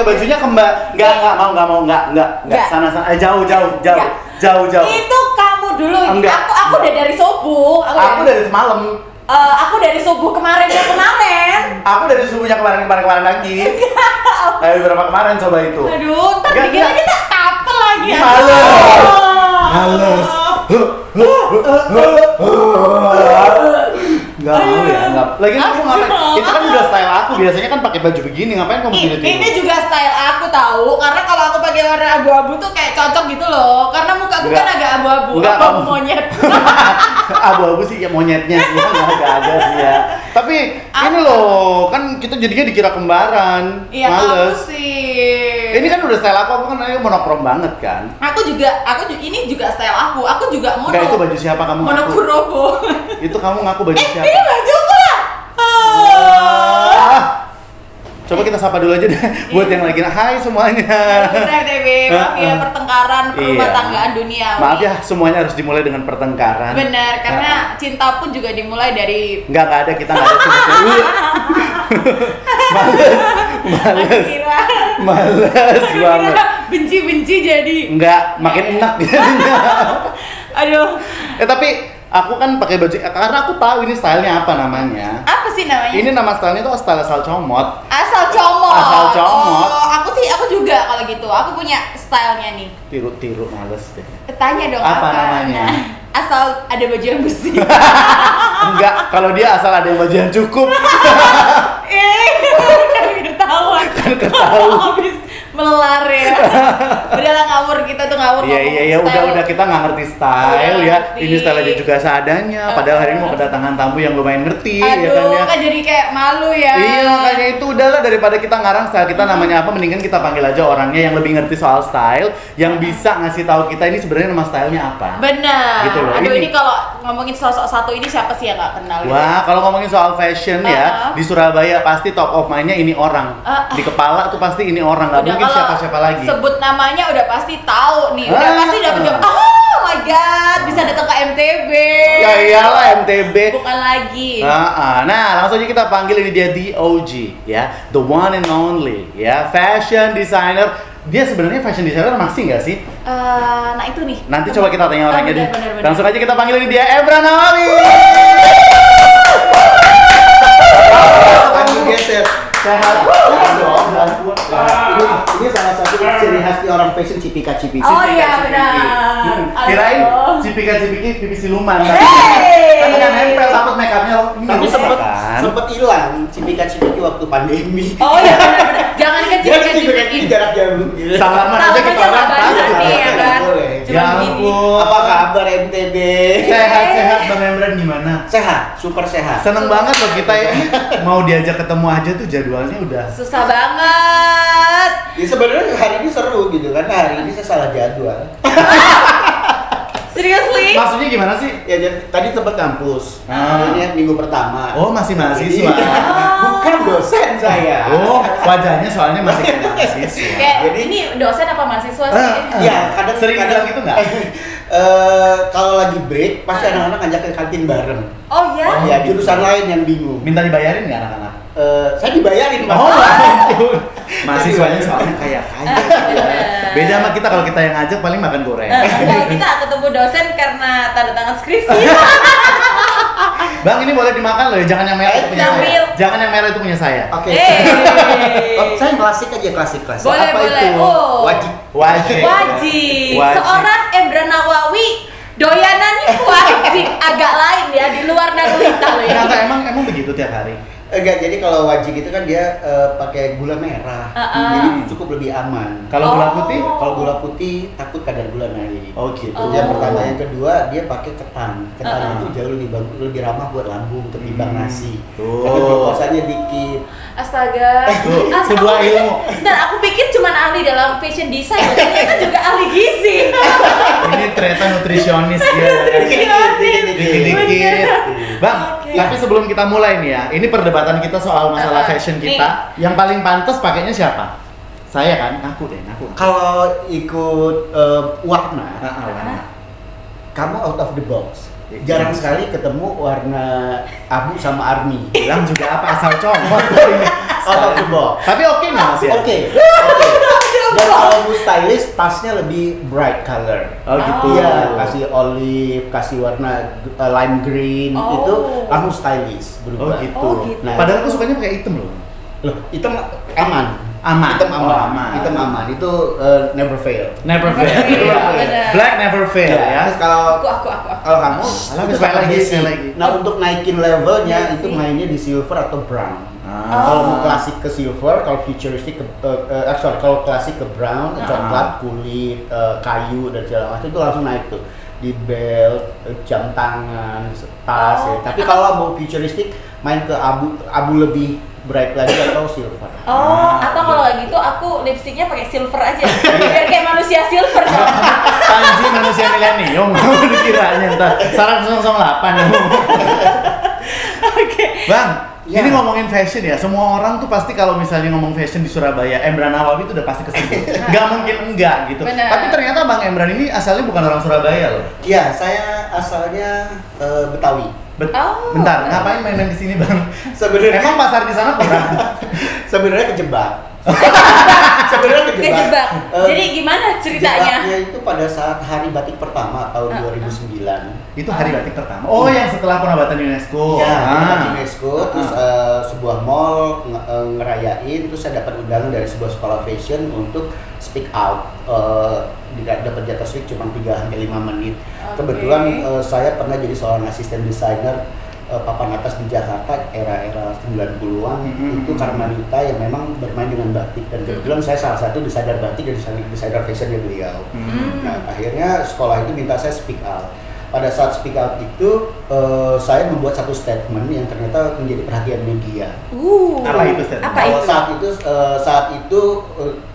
pakai bajunya kembar. Enggak mau. Sana. Jauh. Itu kamu dulu. Aku udah dari subuh. Aku dari semalam. Aku dari subuh kemarin. Aku dari subuhnya kemarin lagi. Ayo berapa kemarin coba itu? Aduh, ntar dikira kita couple lagi. Males. Enggak mau ya, enggak. Lagi aku ngapain? Itu kan udah style aku. Biasanya kan pakai baju begini, ngapain kamu tidur? Ini juga style aku tahu, karena kalau aku pakai warna abu-abu tuh kayak cocok gitu loh. Karena muka aku kan agak abu-abu, abu monyet. Abu-abu sih ya monyetnya sih, enggak ada sih ya. Tapi ini loh, kan kita jadinya dikira kembaran. Iya, males. aku sih. Ini kan udah style aku kan monokrom banget kan. Ini juga style aku. Aku juga mono. Enggak, itu baju siapa kamu? Monokurobo. Itu kamu ngaku baju siapa? Ini bajuku ya. Coba kita sapa dulu aja deh buat yang lagi. Hai semuanya. FTB, maaf ya pertengkaran rumah tanggaan dunia. Maaf ya, semuanya harus dimulai dengan pertengkaran. Benar, karena cinta pun juga dimulai dari Enggak ada, kita enggak ada Males banget. Benci jadi. Enggak, makin enak jadinya. Aduh. Tapi aku kan pakai baju karena aku tahu ini stylenya apa namanya. Apa sih namanya? Ini nama stylenya tuh style asal comot. Asal comot. Oh, aku juga kalau gitu. Aku punya stylenya nih. Tiru males deh. Tanya dong apa namanya? Asal ada baju yang bersih. Enggak, kalau dia asal ada yang baju yang cukup. Kan ketahuan. Habis melar ya. Udahlah ngawur, kita tuh ngawur. Iya, udah kita nggak ngerti style ya. Ini style aja juga seadanya. Padahal hari ini mau kedatangan tamu yang lumayan ngerti. Aduh, ya kan ya. Kan jadi kayak malu ya. Iya, makanya itu udahlah daripada kita ngarang style kita namanya apa, mendingan kita panggil aja orangnya yang lebih ngerti soal style, yang bisa ngasih tahu kita ini sebenarnya nama stylenya apa. Benar. Gitu loh. Aduh, ini kalau ngomongin sosok satu ini siapa sih yang nggak kenal? Wah, kalau ngomongin soal fashion ya, di Surabaya pasti top of mind-nya ini orang. Di kepala tuh pasti ini orang, nggak mungkin siapa-siapa lagi. Sebut namanya udah pasti tahu nih, udah pasti dapat jawab. Oh my god, bisa datang ke MTB. Ya iyalah MTB. Bukan lagi. Nah, langsung aja kita panggil ini dia the OG ya, the one and only ya, fashion designer. Dia sebenarnya fashion designer masih nggak sih? Nah itu nih. Nanti coba kita tanya orangnya deh. Bener. Langsung aja kita panggil ini dia Ebra Nawawi. Geser. Sehat. Ini salah satu ciri khas orang fashion cipika-cipiki. Oh iya benar. Kirain cipika-cipiki pipi siluman. Tapi kan nempel, takut make upnya lo. Tapi sempet hilang cipika-cipiki waktu pandemi. Oh iya benar. Jangan ke cipika-cipiki. Jarak jauh. Salaman aja kita orang takut. Iya kan. Ya ampun. Apa kabar MTB? Sehat Bang Emran gimana? Sehat, super sehat. Seneng banget loh kita ya. Mau diajak ketemu aja tuh jadwalnya udah susah banget. Ya sebenarnya hari ini seru gitu kan. Hari ini saya salah jadwal. Seriously? Maksudnya gimana sih? Ya tadi tempat kampus. Ini minggu pertama. Oh, masih mahasiswa. Bukan dosen saya. Oh, wajahnya soalnya masih kayak mahasiswa. Jadi ini dosen apa mahasiswa sih? Ya, kadang sering bilang gitu nggak? Kalau lagi break, pasti anak-anak ngajak ke kantin bareng. Oh ya? Ya, jurusan lain yang bingung. Minta dibayarin nggak anak-anak? Saya dibayarin, Mas. Oh, ampun. Mahasiswanya soalnya kaya. Beda sama kita, kalau kita yang ngajak paling makan goreng. Kalau kita ketemu dosen karena tanda tangan skripsi. Bang, ini boleh dimakan loh ya, jangan yang merah itu punya saya. Jangan yang merah itu punya saya. Oke. Saya klasik aja, klasik. Boleh. Apa itu? Oh. Wajib. Seorang Ebra Nawawi doyanannya wajib agak lain ya, di luar Narulita loh ya. Nah, emang begitu tiap hari? Enggak, jadi kalau wajib itu kan dia pakai gula merah, jadi cukup lebih aman. Kalau gula putih? Kalau gula putih takut kadar gula naik. Oh gitu. Yang pertama, yang kedua dia pakai ketan. Ketan itu jauh lebih ramah buat lambung ketimbang nasi. Karena glukosanya dikit. Astaga. Sebuah ilmu. Sebentar, aku pikir cuma ahli dalam fashion design, ternyata juga ahli gizi. Ini ternyata nutrisionis ya. Dikit-dikit. Bang, tapi sebelum kita mulai nih ya, ini perdebatan kita soal masalah fashion kita. Yang paling pantas pakainya siapa? Saya kan, aku. Kalau ikut warna, warna. kamu out of the box. Jarang sekali ketemu warna abu sama army. Bilang juga apa asal comot. Out of the box. Tapi oke nggak Mas ya? Oke. Dan kalau mau stylish, tasnya lebih bright color. Oh gitu. Iya, kasih olive, kasih warna lime green, itu langsung stylish Oh berubah. gitu. Oh, gitu. Nah, Padahal aku sukanya pakai hitam loh. Loh, hitam aman. Aman. Hitam Oh, aman. aman. Hitam aman. Itu never fail. Never fail. Iya, Iya. benar. Black never fail ya. Terus kalau Aku. kamu Alah, itu sekali sangat lagi, basic. sekali lagi. Nah, untuk naikin levelnya Iya itu sih. mainnya di silver atau brown. Ah. Kalau mau klasik ke silver, kalau futuristik ke kalau klasik ke brown, coklat, kulit, kayu dan segala macam itu langsung naik tuh di belt, jam tangan, tas ya. Tapi kalau mau futuristik main ke abu lebih bright lagi atau silver. Atau kalau gitu aku lipstiknya pakai silver aja. Biar kayak manusia silver dong. Panji manusia milenium. Dikiranya entar sarang 008 ya. Oke. Bang, Ya. ini ngomongin fashion ya. Semua orang tuh pasti kalau misalnya ngomong fashion di Surabaya, Emran Nawawi itu udah pasti kesebut. Gak mungkin enggak gitu. Benar. Tapi ternyata Bang Emran ini asalnya bukan orang Surabaya loh. Iya, saya asalnya Betawi. Bentar, ngapain main di sini Bang? Sebenarnya Emang pasar di sana kurang? sebenarnya kejebak. Sebenarnya Kejebak. Jadi gimana ceritanya? Kejebaknya itu pada saat hari batik pertama tahun 2009. Itu hari batik pertama. Oh, yang setelah penobatan UNESCO. Iya, di UNESCO, terus sebuah mall ngerayain, terus saya dapat undangan dari sebuah sekolah fashion untuk speak out. Dapat jatah speak cuma 3-5 menit. Oke. Kebetulan saya pernah jadi seorang asisten desainer papan atas di Jakarta era-era 90-an. Itu Karmanita yang memang bermain dengan batik, dan kebetulan saya salah satu desainer batik dan desainer fashionnya beliau. Nah, akhirnya sekolah itu minta saya speak out. Pada saat speak out itu saya membuat satu statement yang ternyata menjadi perhatian media. Apa itu statement? Apa itu? Saat itu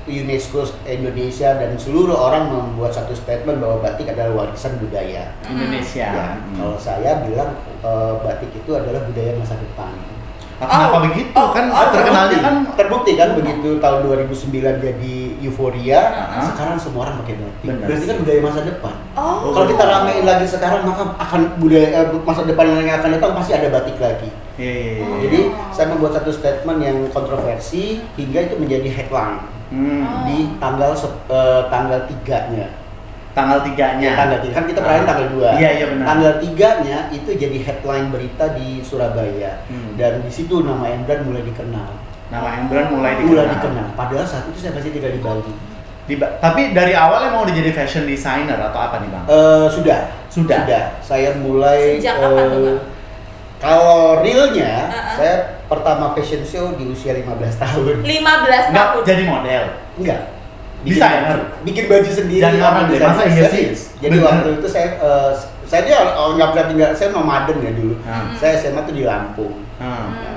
UNESCO Indonesia dan seluruh orang membuat satu statement bahwa batik adalah warisan budaya. Indonesia. Ya, kalau saya bilang batik itu adalah budaya masa depan. Kenapa begitu? Kan terkenalnya kan Terbukti kan begitu tahun 2009 jadi euforia, sekarang semua orang pakai batik. Benar. Berarti kan budaya masa depan. Oh. Kalau kita ramein lagi sekarang, maka akan budaya masa depan yang akan datang pasti ada batik lagi. Iya. Jadi saya membuat satu statement yang kontroversi hingga itu menjadi headline di tanggal 3-nya. Tanggal 3-nya. Ya, tanggal 3 kan kita perayain tanggal 2. Iya, benar. Tanggal 3-nya itu jadi headline berita di Surabaya. Dan di situ nama Emran mulai dikenal. Nama Emran mulai dikenal. Padahal saat itu saya masih tinggal di Bali. Tapi dari awalnya mau jadi fashion designer atau apa nih Bang? Sudah. Saya mulai Sejak kapan tuh, Bang? Kalau realnya, saya pertama fashion show di usia 15 tahun. 15 Nggak tahun. jadi model. Enggak. Desainer. Bikin baju sendiri. Jangan orang deh, masa iya sih? Jadi Bener. waktu itu saya dia nggak pernah tinggal, saya nomaden ya dulu. Saya SMA tuh di Lampung.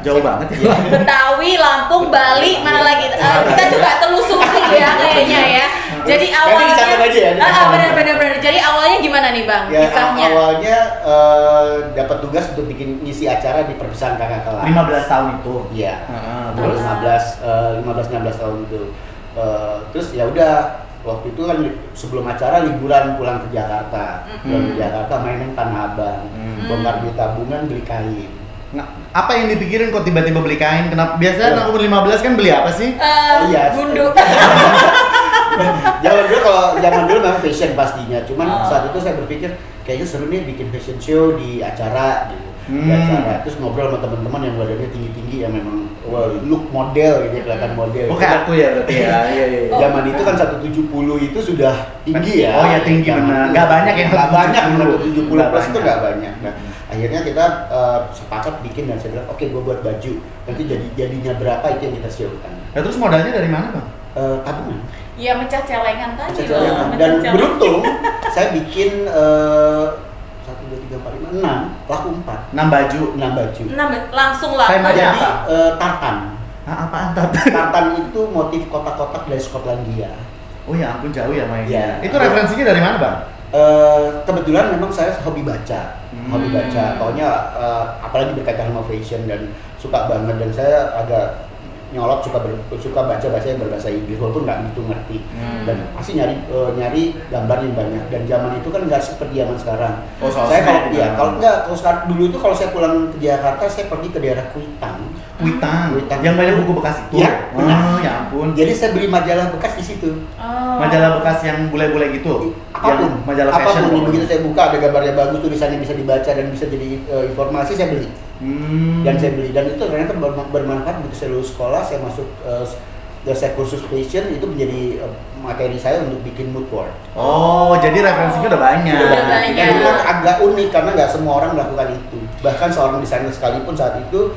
Jauh banget ya. Betawi, Lampung, Bali, mana lagi? Kita coba telusuri ya kayaknya ya. Jadi awalnya dicatat aja ya, benar. Jadi awalnya gimana nih Bang? Ya, Kisahnya. awalnya dapat tugas untuk bikin ngisi acara di perpisahan kakak kelas. 15 tahun itu. Iya. Terus 15-16 tahun itu. Terus ya udah, waktu itu kan sebelum acara liburan pulang ke Jakarta. Pulang ke Jakarta mainin Tanah Abang. Bongkar duit tabungan, beli kain. Nah, apa yang dipikirin kok tiba-tiba beli kain? Kenapa? Biasanya anak umur 15 kan beli apa sih? Iya. Bunduk. Zaman dulu memang fashion pastinya. Cuman saat itu saya berpikir kayaknya seru nih bikin fashion show di acara gitu. Di acara terus ngobrol sama teman-teman yang badannya tinggi-tinggi yang memang look model gitu, kelihatan model. Oh, kayak aku ya berarti ya. Iya. Zaman itu kan 170 itu sudah tinggi ya. Oh ya, tinggi benar. Nggak banyak yang nggak banyak 170 170 plus itu nggak banyak. Nah, akhirnya kita sepakat bikin dan saya bilang oke, gue buat baju. Nanti jadinya berapa itu yang kita showkan. Ya, terus modalnya dari mana Bang? Tabungan. Ya mecah celengan tadi Cecelengan. loh. Dan mecah celengan. beruntung saya bikin 1, 2, 3, 4, 5, 6 laku 4. 6 baju. 6 baju. Nah, langsung lah. Temanya Jadi apa? tartan. Apaan tartan? Tartan itu motif kotak-kotak dari Skotlandia. Oh ya ampun, jauh ya mainnya. Iya. Itu referensinya dari mana Bang? Kebetulan memang saya hobi baca. Pokoknya apalagi berkaitan sama fashion dan suka banget, dan saya agak nyolot, suka baca yang berbahasa Inggris walaupun nggak gitu ngerti. Dan pasti nyari gambar yang banyak. Dan zaman itu kan nggak seperti zaman sekarang. Saya kalau sekarang dulu itu kalau saya pulang ke Jakarta saya pergi ke daerah Kuitang. Yang banyak buku bekas itu. Ya, benar. Ya ampun. Jadi saya beli majalah bekas di situ. Majalah bekas yang bule-bule gitu. Apapun, majalah fashion. apapun. Begitu saya buka ada gambarnya bagus, tulisannya bisa dibaca dan bisa jadi informasi, saya beli. Dan saya beli, dan itu ternyata bermanfaat. Begitu saya lulus sekolah, saya masuk saya kursus fashion, itu menjadi materi saya untuk bikin mood board. Jadi referensinya udah banyak. banyak. Itu kan agak unik karena nggak semua orang melakukan itu. Bahkan seorang desainer sekalipun saat itu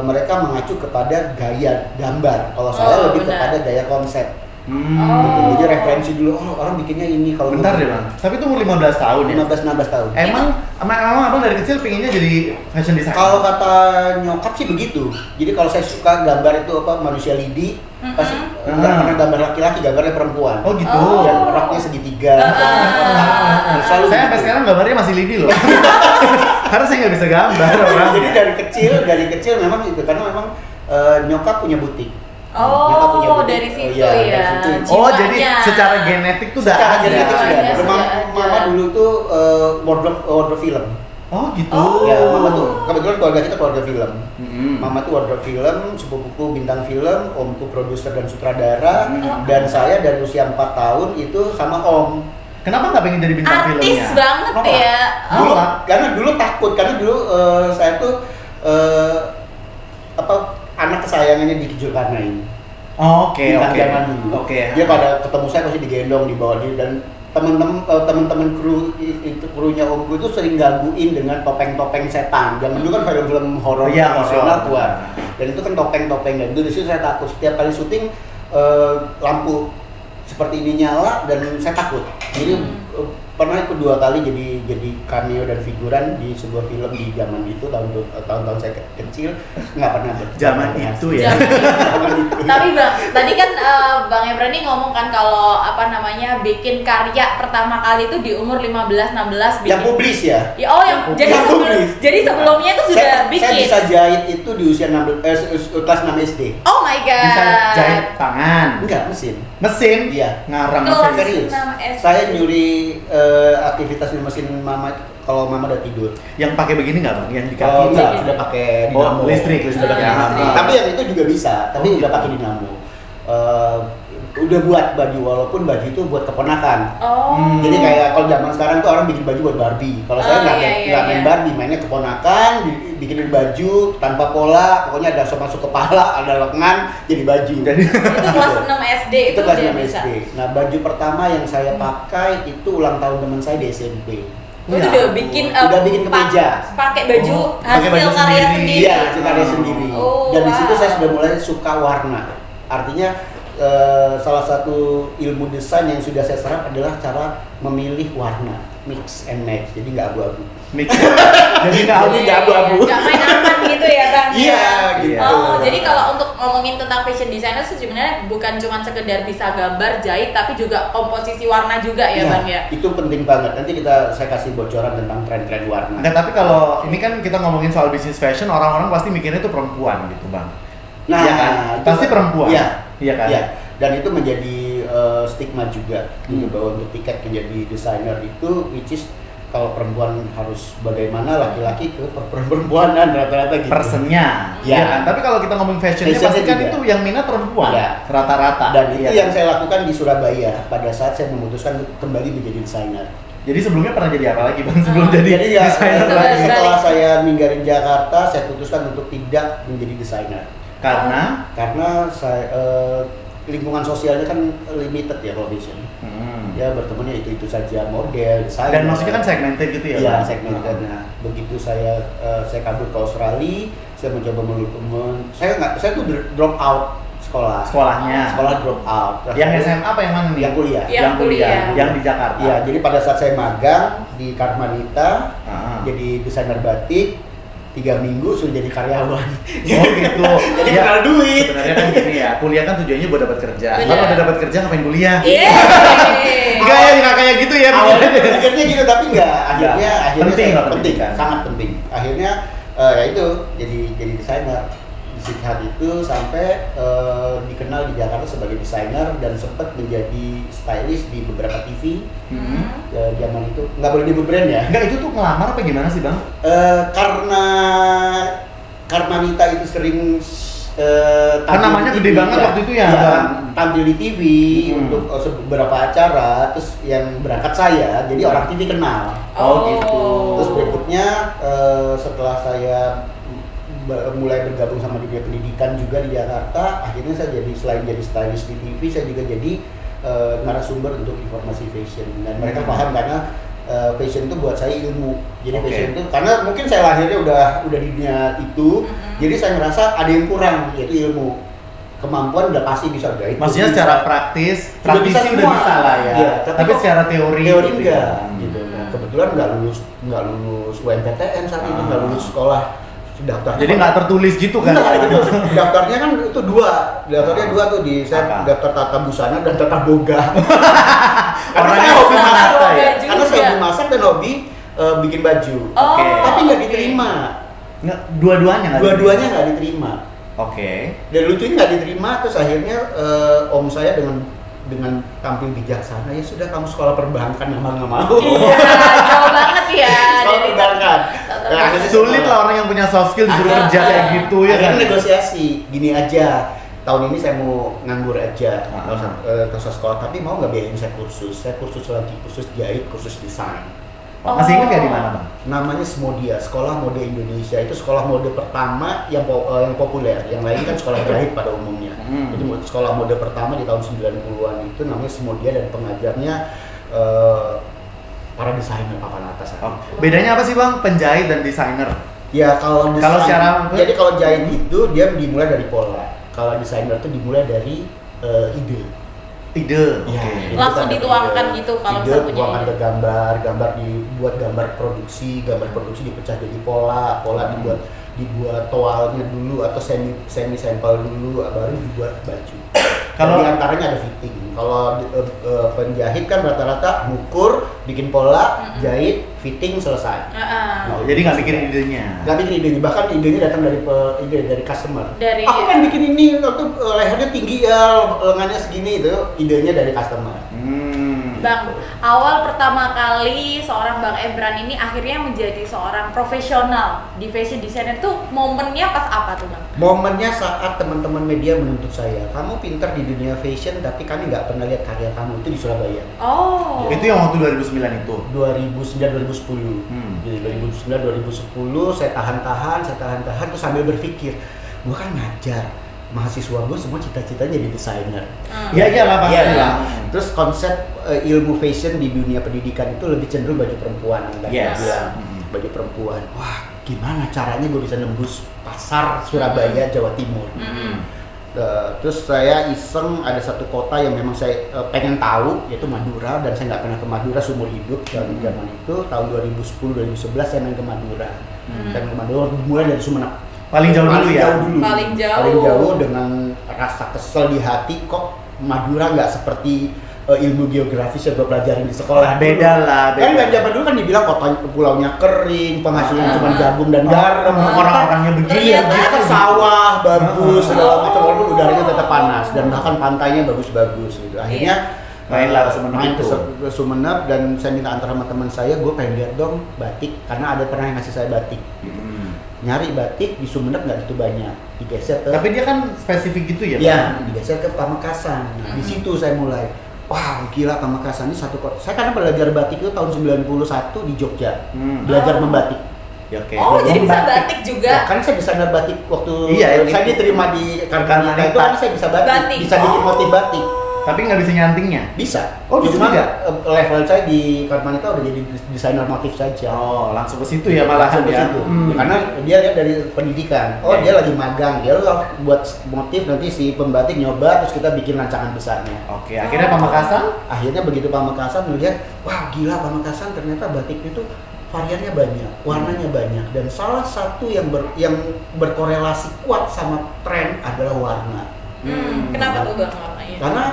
mereka mengacu kepada gaya gambar. Kalau saya lebih kepada gaya konsep. Jadi referensi dulu, orang bikinnya ini. Kalau bentar deh bang, tapi itu umur 15 tahun ya? 15-16 tahun. Emang abang dari kecil pengennya jadi fashion designer? Kalau kata nyokap sih begitu. Jadi kalau saya suka gambar itu manusia lidi, pasti nggak pernah gambar laki-laki, gambarnya perempuan. Gitu. Yang roknya segitiga. Selalu saya sampai sekarang gambarnya masih lidi loh. Karena saya nggak bisa gambar orang. Jadi dari kecil memang itu, karena memang nyokap punya butik. Dari situ ya. Jadi secara genetik tuh udah secara ada. genetik sudah ada. Mama dulu tuh wardrobe film. Gitu. Ya, mama tuh kebetulan keluarga kita keluarga film. Mama tuh wardrobe film, sepupuku bintang film, omku produser dan sutradara, dan saya dari usia 4 tahun itu sama om. Kenapa nggak pengen jadi bintang filmnya? Artis banget ya. Karena dulu takut, karena dulu saya tuh anak kesayangannya di Zulkarnain. Oke. Zaman dulu. Dia pada ketemu saya pasti digendong, dibawa dia, dan teman-teman krunya omku itu sering gangguin dengan topeng-topeng setan. Zaman dulu kan film-film horor nasional kuat. Dan itu kan topeng-topeng, dan dulu saya takut. Setiap kali syuting lampu seperti ini nyala dan saya takut. Jadi pernah ikut 2 kali jadi cameo dan figuran di sebuah film di zaman itu, tahun-tahun saya kecil, nggak pernah zaman itu ya. Tapi bang, tadi kan bang Ebra nih ngomong kan kalau bikin karya pertama kali itu di umur 15-16 bikin. Yang publis ya? Jadi sebelumnya itu sudah bikin. Saya bisa jahit itu di usia kelas 6 SD. Oh my god. Bisa jahit tangan? Enggak, mesin. Iya. Ngarang serius. Saya nyuri aktivitas di mesin mama kalau mama udah tidur. Yang pakai begini nggak bang? Yang di kaki? Enggak, sudah pakai dinamo. Listrik. Tapi yang itu juga bisa, tapi udah pakai dinamo. Udah buat baju, walaupun baju itu buat keponakan. Jadi kayak kalau zaman sekarang tuh orang bikin baju buat Barbie. Kalau saya nggak main Barbie, mainnya keponakan, bikinin baju tanpa pola, pokoknya ada masuk kepala, ada lengan, jadi baju. Itu kelas 6 SD itu kelas udah 6 bisa. SD. Nah, baju pertama yang saya pakai itu ulang tahun teman saya di SMP. Udah bikin kemeja. Pakai baju hasil karya sendiri. Iya, hasil karya sendiri. Dan di situ saya sudah mulai suka warna. Artinya salah satu ilmu desain yang sudah saya serap adalah cara memilih warna, mix and match, jadi nggak abu-abu. Jadi nggak abu-abu. Nggak main aman gitu ya bang? Iya, gitu. Jadi kalau untuk ngomongin tentang fashion designer sebenarnya bukan cuma sekedar bisa gambar, jahit, tapi juga komposisi warna juga ya bang ya? Itu penting banget. Nanti saya kasih bocoran tentang tren-tren warna. Nah, tapi kalau ini kan kita ngomongin soal bisnis fashion, orang-orang pasti mikirnya itu perempuan gitu bang. Nah, ya kan? Pasti perempuan. Iya kan? Iya. Dan itu menjadi stigma juga bahwa untuk tiket menjadi desainer itu, which is kalau perempuan harus bagaimana, laki-laki ke perempuanan rata-rata gitu. Personnya. Iya kan? Tapi kalau kita ngomong fashionnya pasti kan itu yang minat perempuan. Rata-rata. Dan itu yang saya lakukan di Surabaya pada saat saya memutuskan kembali menjadi desainer. Jadi sebelumnya pernah jadi apa lagi bang? Sebelum jadi desainer lagi. Setelah saya ninggalin Jakarta, saya putuskan untuk tidak menjadi desainer. Karena saya lingkungan sosialnya kan limited ya kalau fashion. Ya bertemunya itu saja, model, desain. Dan maksudnya kan segmented gitu ya? Iya, segmented. Nah, begitu saya kabur ke Australia, saya mencoba saya tuh drop out sekolahnya. Sekolah drop out. Yang SMA apa yang mana nih? Yang kuliah. Yang kuliah. Yang di Jakarta. Iya, jadi pada saat saya magang di Karmanita, jadi desainer batik. 3 minggu sudah jadi karyawan. Oh gitu. Jadi kenal duit. Sebenarnya kan gini ya, kuliah kan tujuannya buat dapat kerja. Kalau udah dapat kerja ngapain kuliah? Enggak kayak gitu ya. Awalnya pikirnya gitu, tapi enggak. Akhirnya penting, sangat penting. Akhirnya ya itu jadi desainer. Di Sikhat itu sampai dikenal di Jakarta sebagai desainer dan sempat menjadi stylist di beberapa TV. Zaman itu nggak boleh nyebut brand ya. Enggak, itu tuh ngelamar apa gimana sih Bang? Karena Karmanita itu sering Kan namanya gede banget waktu itu ya. Tampil di TV untuk beberapa acara, terus yang berangkat saya, jadi orang TV kenal. Gitu. Terus berikutnya setelah saya mulai bergabung sama dunia pendidikan juga di Jakarta, akhirnya saya jadi selain jadi stylist di TV, saya juga jadi narasumber untuk informasi fashion, dan mereka paham karena fashion itu buat saya ilmu. Jadi fashion itu karena mungkin saya lahirnya udah di dunia itu, jadi saya merasa ada yang kurang, yaitu ilmu. Kemampuan udah pasti bisa guide. Maksudnya secara praktis udah bisa lah ya. Iya, tapi secara teori gitu enggak. Gitu. Nah, kebetulan nggak lulus UMPTN saat itu, nggak lulus sekolah daftar. Jadi nggak tertulis gitu kan? Enggak, gitu. Daftarnya kan itu daftarnya dua tuh di saya daftar tata busana dan tata boga. Karena saya hobi masak ya. Karena saya hobi masak dan hobi bikin baju. Tapi nggak diterima. Dua-duanya nggak diterima. Dan lucunya nggak diterima, terus akhirnya om saya dengan tampil bijaksana, ya sudah kamu sekolah perbankan, nggak mau. Iya, jauh banget ya. Sekolah perbankan. Sulit lah orang yang punya soft skill disuruh kerja kayak gitu ya kan. Negosiasi, gini aja. Tahun ini saya mau nganggur aja, nggak usah sekolah, tapi mau nggak biayain saya kursus? Saya kursus lagi, kursus jahit, kursus desain. Masih ingat ya di mana Bang? Namanya Semodia, Sekolah Mode Indonesia. Itu sekolah mode pertama yang populer. Yang lain kan sekolah jahit pada umumnya. Jadi sekolah mode pertama di tahun 90-an itu namanya Semodia, dan pengajarnya para desainer papan atas. Bedanya apa sih Bang, penjahit dan desainer? Ya kalau secara jadi kalau jahit itu dia dimulai dari pola. Kalau desainer itu dimulai dari ide. Langsung dituangkan gitu kalau ide, misalnya tuangkan ke gambar dibuat gambar produksi dipecah jadi pola dibuat toalnya dulu atau semi sampel dulu, baru dibuat baju. Kalau di antaranya ada fitting. Kalau penjahit kan rata-rata ngukur, bikin pola, jahit, fitting, selesai. Jadi nggak bikin idenya. Bahkan idenya datang dari customer. Aku kan bikin ini, waktu lehernya tinggi ya, lengannya segini, itu idenya dari customer. Bang, awal pertama kali seorang Bang Ebran ini akhirnya menjadi seorang profesional di fashion designer tuh momennya pas apa tuh Bang? Momennya saat teman-teman media menuntut saya, kamu pintar di dunia fashion tapi kami nggak pernah lihat karya kamu, itu di Surabaya. Itu yang waktu 2009 itu? 2009-2010. Jadi 2009-2010 saya tahan terus sambil berpikir, gua kan ngajar, mahasiswa gue semua cita-citanya jadi desainer. Ya iyalah pasti lah. Terus konsep ilmu fashion di dunia pendidikan itu lebih cenderung baju perempuan. Baju perempuan. Wah, gimana caranya gue bisa nembus pasar Surabaya, Jawa Timur? Terus saya iseng, ada satu kota yang memang saya pengen tahu, yaitu Madura, dan saya nggak pernah ke Madura seumur hidup. Dan zaman itu tahun 2010-2011 saya main ke Madura. Saya ke Madura mulai dari Sumeneb. Paling jauh Paling jauh dengan rasa kesel di hati, kok Madura nggak seperti ilmu geografis yang gue pelajarin di sekolah. Beda lah. Kan zaman dulu kan dibilang pulaunya kering, penghasilan cuma jagung dan garam, orang-orangnya begini. Ternyata sawah bagus, segala macam, walaupun udaranya tetap panas dan bahkan pantainya bagus-bagus gitu. Akhirnya main ke Sumeneb, dan saya minta antar sama teman saya, gue pengen lihat dong batik, karena ada pernah yang ngasih saya batik. Nyari batik di Sumeneb nggak gitu banyak, digeser ke. Tapi dia kan spesifik gitu ya? Iya, digeser ke Pamekasan. Nah, di situ saya mulai, wah gila, Pamekasan ini satu kota. Saya karena belajar batik itu tahun 91 di Jogja, belajar membatik. Jadi bisa batik juga? Ya, kan saya desainer batik waktu saya diterima di Kartanita itu, kan saya bisa batik. Bisa bikin motif batik. Tapi nggak bisa nyantingnya? Bisa. Bisa juga? Level saya di Kartanita udah jadi desainer motif saja. Langsung ke situ ya malahan ya? Karena dia lihat dari pendidikan. Dia lagi magang, dia buat motif, nanti si pembatik nyoba, terus kita bikin rancangan besarnya. Akhirnya Pamekasan? Akhirnya begitu Pamekasan melihat, wah gila, Pamekasan ternyata batik itu variannya banyak, warnanya banyak, dan salah satu yang berkorelasi kuat sama tren adalah warna. Kenapa tuh Bang warnanya? Karena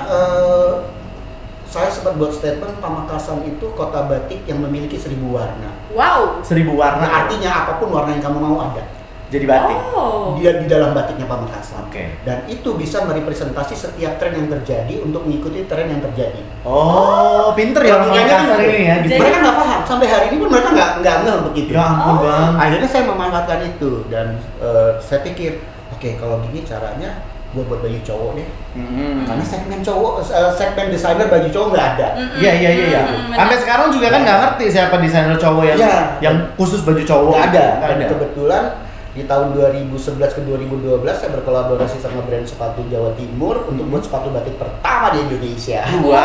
saya sempat buat statement, Pamekasan itu kota batik yang memiliki 1000 warna. Wow. 1000 warna. Artinya apapun warna yang kamu mau ada. Jadi batik. Oh. Dia di dalam batiknya Pamekasan. Oke. Dan itu bisa merepresentasi setiap tren yang terjadi untuk mengikuti tren yang terjadi. Oh, pinter ya orang Logikanya Makassar gitu. ini ya. Gitu. Mereka nggak paham sampai hari ini pun mereka nggak ngeh begitu. Ya ampun, Oh. Bang. Akhirnya saya memanfaatkan itu dan saya pikir, oke, kalau gini caranya gue buat baju cowok deh. Karena segmen cowok, segmen desainer baju cowok nggak ada. Iya. Sampai sekarang juga kan nggak ngerti siapa desainer cowok yang khusus baju cowok. Nggak ada. Nggak Dan ada. kebetulan di tahun 2011 ke 2012 saya berkolaborasi sama brand sepatu Jawa Timur untuk buat sepatu batik pertama di Indonesia. Wow.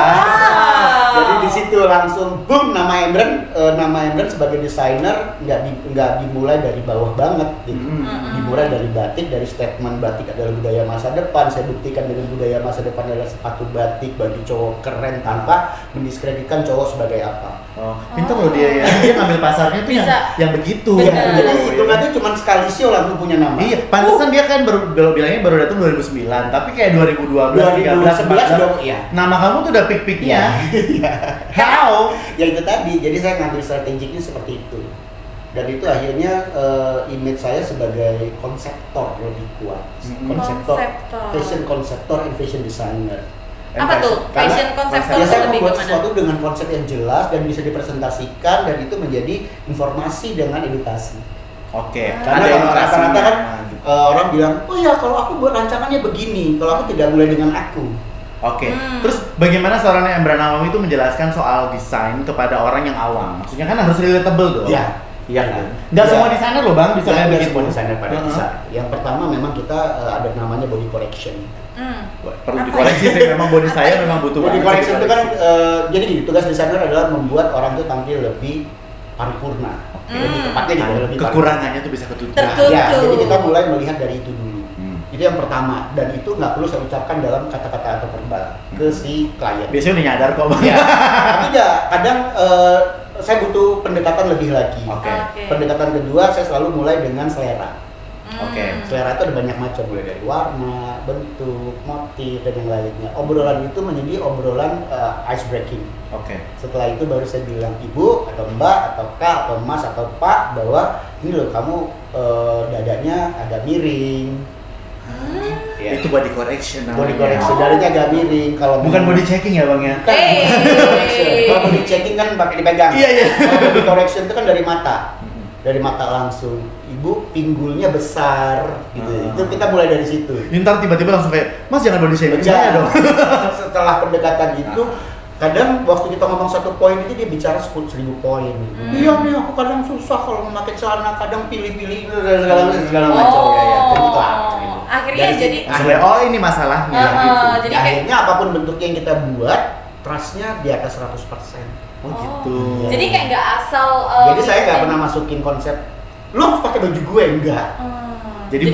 Jadi di situ langsung boom, nama Emran sebagai desainer nggak dimulai dari bawah banget gitu. Dimulai dari batik, dari statement batik adalah budaya masa depan. Saya buktikan dengan budaya masa depan adalah sepatu batik bagi cowok keren tanpa mendiskreditkan cowok sebagai apa. Oh, pintar loh dia ya. Dia ngambil pasarnya tuh yang begitu. Bener. Ya, jadi itu nanti cuma sekali show langsung punya nama. Iya, pantesan dia kan bilangnya baru datang 2009, tapi kayak 2012, 13, 14, ya. nama kamu tuh udah pik-piknya. How? Ya itu tadi, jadi saya ngambil strategiknya seperti itu. Dan itu akhirnya image saya sebagai konseptor lebih kuat. Konseptor, fashion konseptor and fashion designer. Apa tuh? Fashion konseptor Ya saya lebih membuat kemana? sesuatu dengan konsep yang jelas dan bisa dipresentasikan dan itu menjadi informasi dengan edukasi. Oke, Karena ada kalau rata-rata kan gitu. orang bilang, oh ya kalau aku buat rancangannya begini, kalau aku tidak mulai dengan aku. Oke, terus bagaimana seorang Emran Awam itu menjelaskan soal desain kepada orang yang awam? Maksudnya kan harus relatable dong. Iya. Iya kan? Nggak Ya. semua desainer loh Bang bisa kayak begitu. semua desainer pada bisa. Yang pertama memang kita ada namanya body correction. Perlu dikoreksi sih, memang body saya memang butuh Body banget correction itu kan dikoreksi. jadi gini, tugas desainer adalah membuat orang itu tampil lebih paripurna. Lebih tepatnya gitu, lebih Kekurangannya tuh bisa ketutup. Tertutup. Ya, jadi kita mulai melihat dari itu dulu. Itu yang pertama, dan itu nggak perlu saya ucapkan dalam kata-kata atau verbal ke si klien. Biasanya udah nyadar kok Bang. Ya, tapi ya kadang saya butuh pendekatan lebih lagi. Oke. Pendekatan kedua saya selalu mulai dengan selera. Oke. Selera itu ada banyak macam, mulai dari warna, bentuk, motif dan yang lainnya. Obrolan itu menjadi obrolan ice breaking. Oke. Setelah itu baru saya bilang ibu atau mbak atau kak atau mas atau pak bahwa ini loh kamu dadanya agak miring. Ya. Itu body correction namanya. Body correction, dadanya agak miring. Kalau Bukan body checking ya Bang ya? Kalau body checking kan pakai dipegang. Iya. Kalau body correction itu kan dari mata. Dari mata langsung. Ibu pinggulnya besar gitu. Itu kita mulai dari situ. Ntar tiba-tiba langsung kayak, Mas jangan body shaming saya dong. Setelah pendekatan itu, kadang waktu kita ngomong satu poin itu dia bicara 10.000 poin. Iya nih aku kadang susah kalau memakai celana, kadang pilih-pilih segala macam ya. Akhirnya jadi Oh ini masalahnya gitu. jadi kayak akhirnya apapun bentuknya yang kita buat, trustnya di atas 100%. Oh gitu. Jadi kayak nggak asal. Jadi saya nggak pernah masukin konsep lo harus pakai baju gue, enggak. Jadi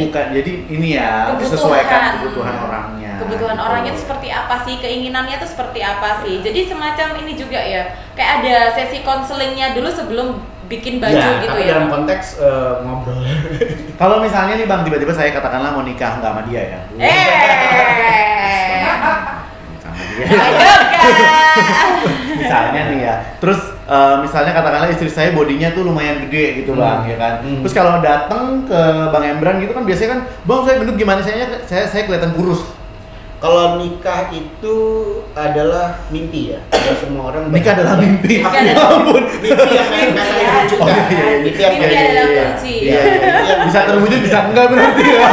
ini ya disesuaikan kebutuhan orangnya. Kebutuhan orangnya itu seperti apa sih, keinginannya itu seperti apa sih. Jadi semacam ini juga ya, kayak ada sesi konselingnya dulu sebelum bikin baju gitu tapi ya. dalam konteks ngobrol. Kalau misalnya nih Bang, tiba-tiba saya katakanlah mau nikah nggak sama dia ya. Sama dia. Misalnya nih ya. Terus misalnya katakanlah istri saya bodinya tuh lumayan gede gitu Bang, ya kan. Terus kalau datang ke Bang Emran gitu kan biasanya kan, Bang saya gendut gimana saya kelihatan kurus. Kalau nikah itu adalah mimpi ya. Kalau semua orang Nikah adalah mimpi. Mimpi yang pengen diwujudkan. Mimpi yang Mimpi adalah kunci. Iya, yang Bisa terwujud bisa enggak berarti ya.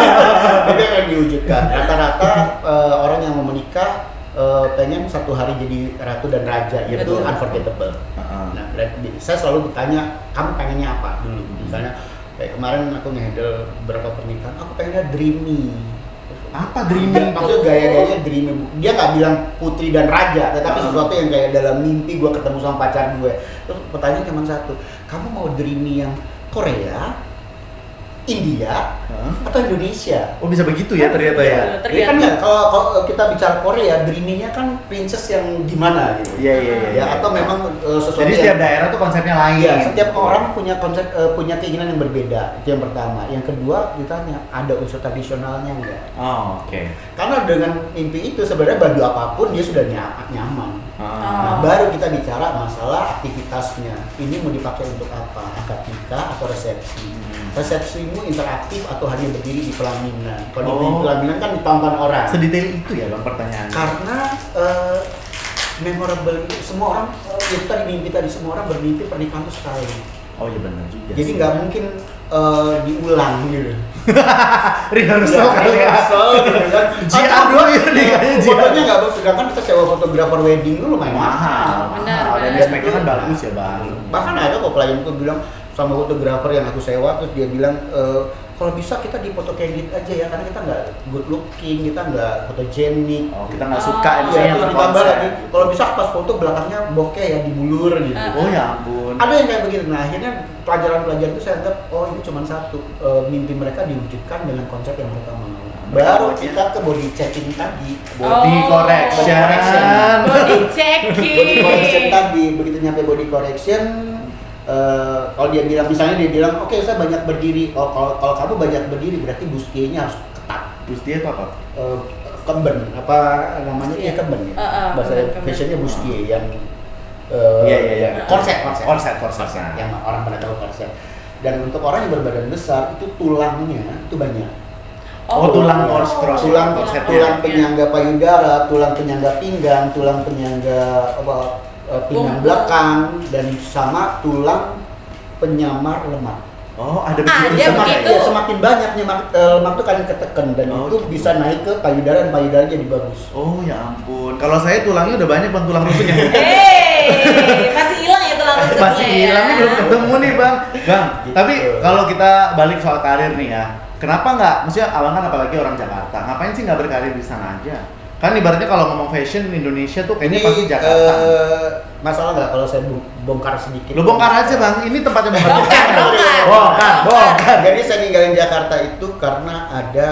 Mimpi yang diwujudkan. Rata-rata orang yang mau menikah pengen satu hari jadi ratu dan raja, itu Betul. unforgettable. Nah, saya selalu bertanya, kamu pengennya apa dulu? Misalnya kayak kemarin aku nge-handle beberapa pernikahan, aku pengennya dreamy. Apa dreaming? Maksudnya gaya-gayanya dreamy. Dia nggak bilang putri dan raja, tetapi sesuatu yang kayak dalam mimpi gue ketemu sama pacar gue. Terus pertanyaan cuma satu, kamu mau dreamy yang Korea, India, atau Indonesia? Oh bisa begitu ya ternyata ya. Jadi kan ya kalau kita bicara Korea, dreamy-nya kan princess yang gimana gitu. Iya. Ya atau memang sesuatu Jadi setiap daerah tuh konsepnya lain. Iya, setiap orang punya konsep, punya keinginan yang berbeda. Itu yang pertama. Yang kedua ditanya, ada unsur tradisionalnya enggak? Oh, oke. Karena dengan mimpi itu sebenarnya baju apapun dia sudah nyaman. Nah, baru kita bicara masalah aktivitasnya. Ini mau dipakai untuk apa? Akad nikah atau resepsi? Resepsimu ilmu interaktif atau hanya berdiri di pelaminan? Kalau di Oh. pelaminan kan ditonton orang. Sedetail itu ya bang pertanyaannya. Karena memorable itu semua orang itu tadi mimpi tadi semua orang bermimpi pernikahan itu sekali. Oh iya benar juga. Jadi sih. nggak mungkin diulang gitu. rehearsal kali ya. Rehearsal gitu kan. JR dulu ya nikahnya JR. Fotonya nggak bagus, sedangkan kita sewa fotografer wedding dulu lumayan mahal. Benar, Dan benar. speknya kan bagus ya bang. Bahkan ada kok klien tuh bilang sama fotografer yang aku sewa, terus dia bilang kalau bisa kita di foto candid aja ya, karena kita nggak good looking, kita nggak fotogenik. Oh kita nggak suka Oh. ini Iya, yang terus ditambah lagi, kalau bisa pas foto belakangnya bokeh ya dibulur gitu. Oh ya ampun. Ada yang kayak begitu. Nah akhirnya pelajaran-pelajaran itu saya anggap oh ini cuma satu, mimpi mereka diwujudkan dengan konsep yang mereka mau. Baru kita ke body checking tadi. Body Oh. correction. Body checking. Body correction tadi, begitu nyampe body correction, kalau dia bilang, misalnya dia bilang, oke saya banyak berdiri, kalau kamu banyak berdiri berarti bustier-nya harus ketat. Bustier itu apa? Kemben, apa namanya? Iya kemben ya. Bahasa kemben. fashionnya bustier yang Iya. korset. Korset. Yang orang pada tahu korset. Dan untuk orang yang berbadan besar itu tulangnya itu banyak. Oh, tulang cross. Tulang korsetnya. tulang penyangga payudara, tulang penyangga pinggang, tulang penyangga pinggang Bungkung. belakang, dan sama tulang penyamar lemak. Oh ada Ada begitu. begitu. Semakin banyak lemak itu kalian ketekan dan Oh, itu gitu. bisa naik ke payudara dan payudara jadi bagus. Oh ya ampun. Kalau saya tulangnya udah banyak bang tulang rusuknya. Masih hilang ya tulang rusuknya. Masih hilang nih belum ketemu nih bang. Bang. Gitu. Tapi kalau kita balik soal karir nih ya. Kenapa nggak? Maksudnya abang kan apalagi orang Jakarta. Ngapain sih nggak berkarir di sana aja? Kan ibaratnya kalau ngomong fashion Indonesia tuh kayaknya pasti Jakarta. Masalah nggak kalau saya bongkar sedikit? Lu bongkar aja bang. Ini tempatnya bongkar. Bongkar. Bongkar. Jadi saya ninggalin Jakarta itu karena ada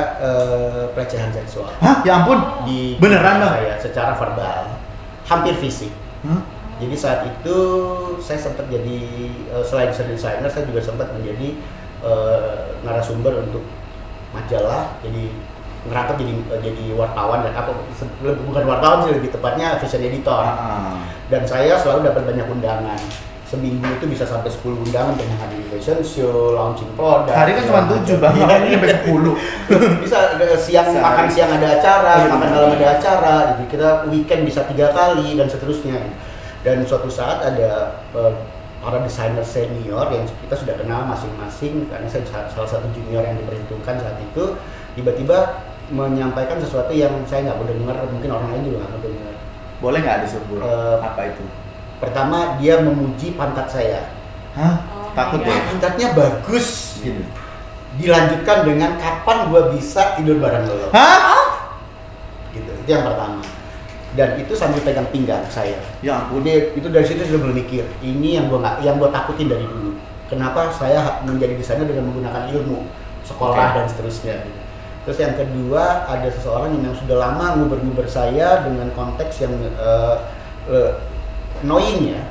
pelecehan seksual. Hah? Ya ampun. Di Beneran, Bang? saya secara verbal, hampir fisik. Hah? Jadi saat itu saya sempat jadi selain desainer, saya juga sempat menjadi narasumber untuk majalah. Jadi ngerangkap jadi wartawan dan apa bukan wartawan sih, lebih tepatnya fashion editor. Dan saya selalu dapat banyak undangan. Seminggu itu bisa sampai 10 undangan untuk menghadiri fashion show, launching produk. Hari kan cuma 7 bang. Ngapain sampai 10? Bisa siang Sehari. makan siang ada acara, Iya, makan benar. malam ada acara, gitu. Kita weekend bisa 3 kali dan seterusnya. Dan suatu saat ada para desainer senior yang kita sudah kenal masing-masing, karena saya salah satu junior yang diperhitungkan saat itu, tiba-tiba menyampaikan sesuatu yang saya nggak mau dengar, mungkin orang lain juga nggak mau dengar. Boleh nggak disebut? Eh, Apa itu? Pertama, dia memuji pantat saya. Hah? Oh Takut my ya? God. Pantatnya bagus. Gini. Dilanjutkan dengan kapan gua bisa tidur bareng lo. Hah? Gitu. Itu yang pertama. Dan itu sambil pegang pinggang saya. Ya ampun. Udah itu dari situ sudah berpikir, ini yang gua takutin dari dulu. Kenapa saya menjadi desainer dengan menggunakan ilmu sekolah dan seterusnya. Gitu. Terus yang kedua, ada seseorang yang sudah lama nguber-nguber saya dengan konteks yang annoying ya,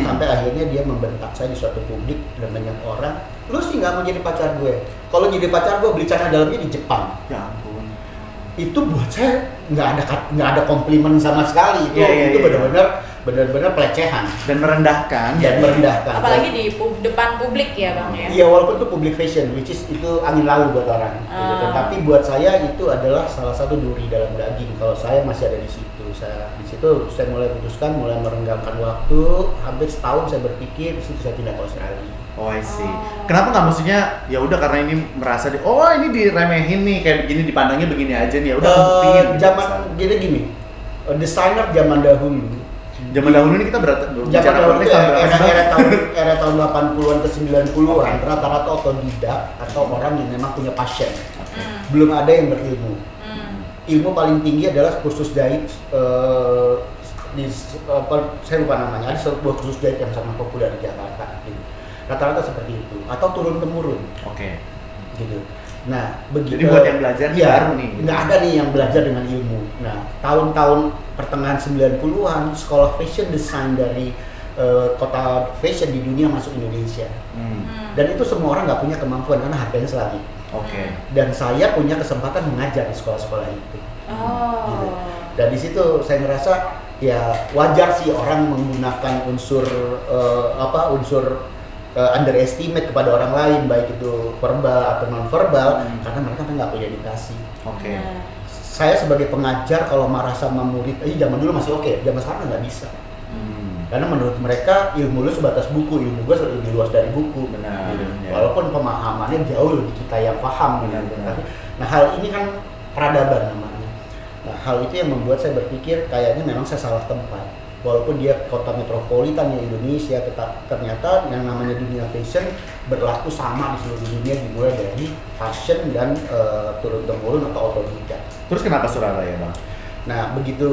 sampai akhirnya dia membentak saya di suatu publik dan banyak orang, lu sih nggak mau jadi pacar gue. Kalau jadi pacar gue beli celana dalamnya di Jepang. Ya ampun. Itu buat saya nggak ada komplimen sama sekali. Itu Iya, itu benar-benar pelecehan Dan merendahkan. dan merendahkan. Apalagi di depan publik ya bang ya. Iya, walaupun itu public fashion, which is itu angin lalu buat orang. Gitu kan. Tapi buat saya itu adalah salah satu duri dalam daging. Kalau saya masih ada di situ, saya mulai putuskan, mulai merenggangkan waktu. Hampir setahun saya berpikir, di situ saya pindah ke Australia. Oh I see. Kenapa nggak maksudnya? Ya udah karena ini merasa ini diremehin nih, kayak begini dipandangnya begini aja nih. Ya udah buktiin. gitu. Zaman jadi gini, desainer zaman dahulu. Zaman dahulu ini kita Zaman bicara dahulu konteks itu tahun berapa sih, Bang? era tahun 80-an ke 90-an, Oke. rata-rata otodidak atau orang yang memang punya passion. Hmm. Belum ada yang berilmu. Hmm. Ilmu paling tinggi adalah kursus jahit saya lupa namanya, ada sebuah kursus jahit yang sangat populer di Jakarta gitu. Rata-rata seperti itu atau turun temurun Oke. gitu. Nah, begitu. Jadi buat yang belajar iya, baru nih. nggak ada nih yang belajar dengan ilmu. Nah, tahun-tahun pertengahan 90-an sekolah fashion design dari kota fashion di dunia masuk Indonesia. Dan itu semua orang nggak punya kemampuan karena harganya selangit. Oke. Dan saya punya kesempatan mengajar di sekolah-sekolah itu. Gitu. Oh. Dan di situ saya ngerasa ya wajar sih orang menggunakan unsur underestimate kepada orang lain, baik itu verbal atau non verbal, karena mereka kan nggak punya edukasi. Oke. Saya sebagai pengajar kalau marah sama murid, zaman dulu masih oke, zaman sekarang nggak bisa. Karena menurut mereka ilmu lu sebatas buku, ilmu gue lebih luas dari buku. Benar. Walaupun pemahamannya jauh lebih kita yang paham. Benar. Nah hal ini kan peradaban namanya. Nah hal itu yang membuat saya berpikir kayaknya memang saya salah tempat. Walaupun dia kota metropolitan di Indonesia, ternyata yang namanya dunia fashion berlaku sama di seluruh dunia, dimulai dari fashion dan turun-temurun atau otodidak. Terus kenapa Surabaya, Bang? Nah begitu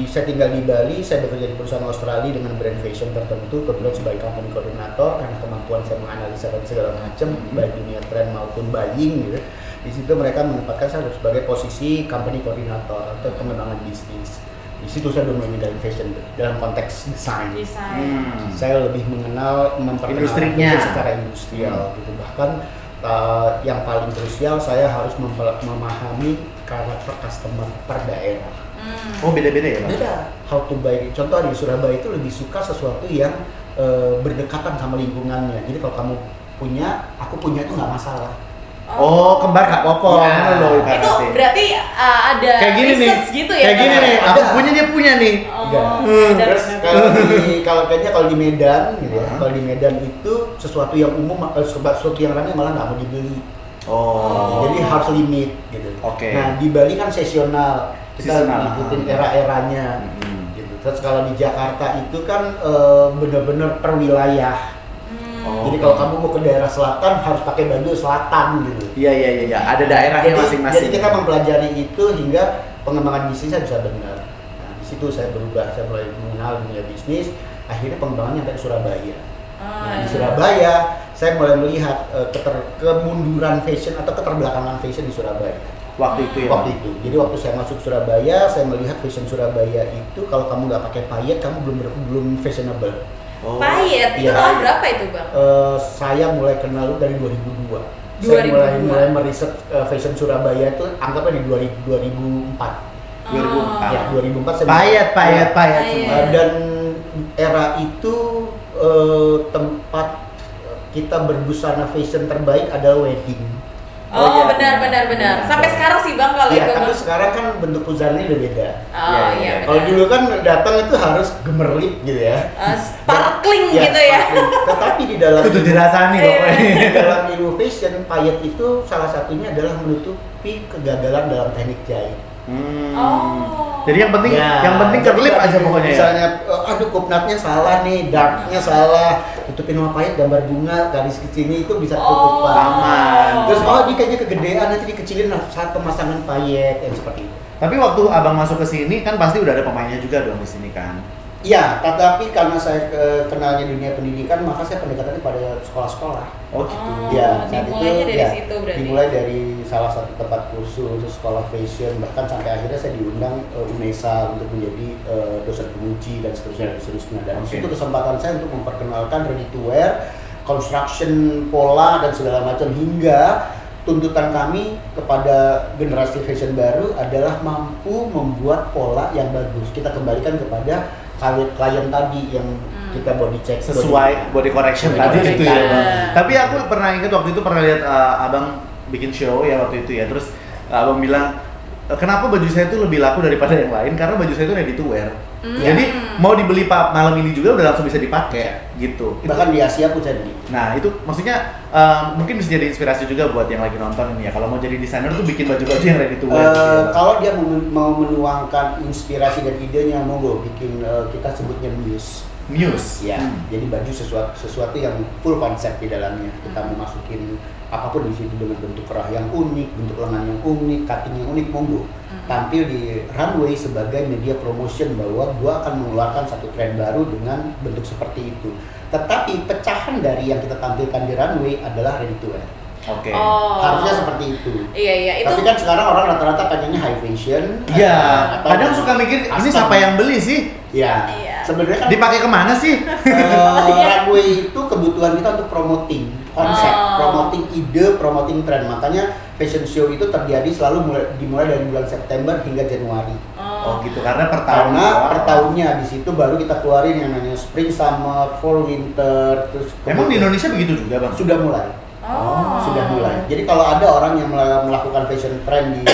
saya tinggal di Bali, saya bekerja di perusahaan Australia dengan brand fashion tertentu, kebetulan sebagai company koordinator karena kemampuan saya menganalisa dan segala macam, baik dunia tren maupun buying gitu. Di situ mereka menempatkan saya sebagai posisi company koordinator atau pengembangan bisnis. Di situ saya domain dalam fashion dalam konteks desain. Saya lebih mengenal industrinya secara industrial gitu. Bahkan yang paling krusial saya harus memahami karakter customer per daerah. Oh beda-beda ya, Bang? Beda. How to buy. Contoh di Surabaya itu lebih suka sesuatu yang berdekatan sama lingkungannya. Jadi kalau kamu punya, aku punya itu nggak masalah. Oh, kembar Kak Popo. Ya. Itu berarti ada kayak gini nih. gitu ya? Kayak gini nih. Aku punya, dia punya nih. Terus kalau di Medan gitu ya. Kalau di Medan itu sesuatu yang umum, sesuatu yang ramai malah nggak mau dibeli. Jadi harus limit gitu. Oke. Nah, di Bali kan sesional. Kita ngikutin era-eranya. Gitu. Terus kalau di Jakarta itu kan benar-benar per wilayah. Jadi kalau kamu mau ke daerah selatan harus pakai baju selatan gitu. Iya. Ada daerahnya masing-masing. Jadi kita mempelajari itu hingga pengembangan bisnisnya bisa benar. Nah, di situ saya berubah, saya mulai mengenal dunia bisnis. Akhirnya pengembangannya sampai ke Surabaya. Nah, di Surabaya saya mulai melihat kemunduran fashion atau keterbelakangan fashion di Surabaya. Waktu itu ya. Jadi waktu saya masuk Surabaya, saya melihat fashion Surabaya itu kalau kamu nggak pakai payet, kamu belum fashionable. Payet, itu tahun berapa itu, Bang? Saya mulai kenal dari 2002. Saya mulai meriset fashion Surabaya itu anggapnya di 2004. 2004. Ya, 2004 saya payet. Dan era itu tempat kita berbusana fashion terbaik adalah wedding. Benar. Sampai sekarang sih Bang kalau itu. Tapi sekarang kan bentuk busananya udah beda. Iya. Kalau dulu kan datang itu harus gemerlip gitu ya. Sparkling gitu ya. Tetapi di dalam itu dirasani pokoknya. Di dalam ilmu fashion, payet itu salah satunya adalah menutupi kegagalan dalam teknik jahit. Jadi yang penting kelip aja pokoknya. Misalnya, aduh kupnatnya salah nih, darknya salah, tutupin sama payet gambar bunga garis kecilnya itu bisa tutup aman. Terus dia kayaknya kegedean, nanti dikecilin saat pemasangan payet yang seperti itu. Tapi waktu abang masuk ke sini kan pasti udah ada pemainnya juga dong di sini kan? Iya, tetapi karena saya kenalnya dunia pendidikan, maka saya pendekatannya pada sekolah-sekolah. Oh gitu. Ya, saat dimulainya itu dari situ berarti. Dimulai dari salah satu tempat kursus sekolah fashion, bahkan sampai akhirnya saya diundang UNESA untuk menjadi dosen penguji dan seterusnya. Dan itu kesempatan saya untuk memperkenalkan ready to wear, construction pola dan segala macam, hingga tuntutan kami kepada generasi fashion baru adalah mampu membuat pola yang bagus. Kita kembalikan kepada klien tadi yang kita body check sesuai body correction tadi itu ya Bang. Tapi aku pernah ingat waktu itu pernah lihat abang bikin show ya waktu itu ya, terus abang bilang kenapa baju saya itu lebih laku daripada yang lain, karena baju saya itu ready to wear. Jadi mau dibeli malam ini juga udah langsung bisa dipakai gitu. Bahkan di Asia pun saya beli. Nah itu maksudnya mungkin bisa jadi inspirasi juga buat yang lagi nonton ini ya. Kalau mau jadi desainer tuh bikin baju-baju yang ready to wear. Kalau dia mau menuangkan inspirasi dan idenya, monggo bikin kita sebutnya muse. Ya, jadi baju sesuatu yang full konsep di dalamnya. Kita mau masukin apapun di situ dengan bentuk kerah yang unik, bentuk lengan yang unik, cutting yang unik, monggo. Tampil di runway sebagai media promotion bahwa gua akan mengeluarkan satu tren baru dengan bentuk seperti itu. Tetapi pecahan dari yang kita tampilkan di runway adalah ready to wear. Harusnya seperti itu. Iya. Tapi kan sekarang orang rata-rata pengennya high fashion. Iya. Kadang suka mikir ini siapa yang beli sih? Iya. Sebenarnya kan dipakai kemana sih? Runway itu kebutuhan kita untuk promoting konsep, promoting ide, promoting tren. Makanya fashion show itu terjadi selalu dimulai dari bulan September hingga Januari. Oh gitu, karena per tahun. Karena per tahunnya di situ baru kita keluarin yang namanya spring, summer, fall, winter, terus Emang di Indonesia begitu juga bang? sudah mulai. Sudah mulai. Jadi kalau ada orang yang melakukan fashion trend di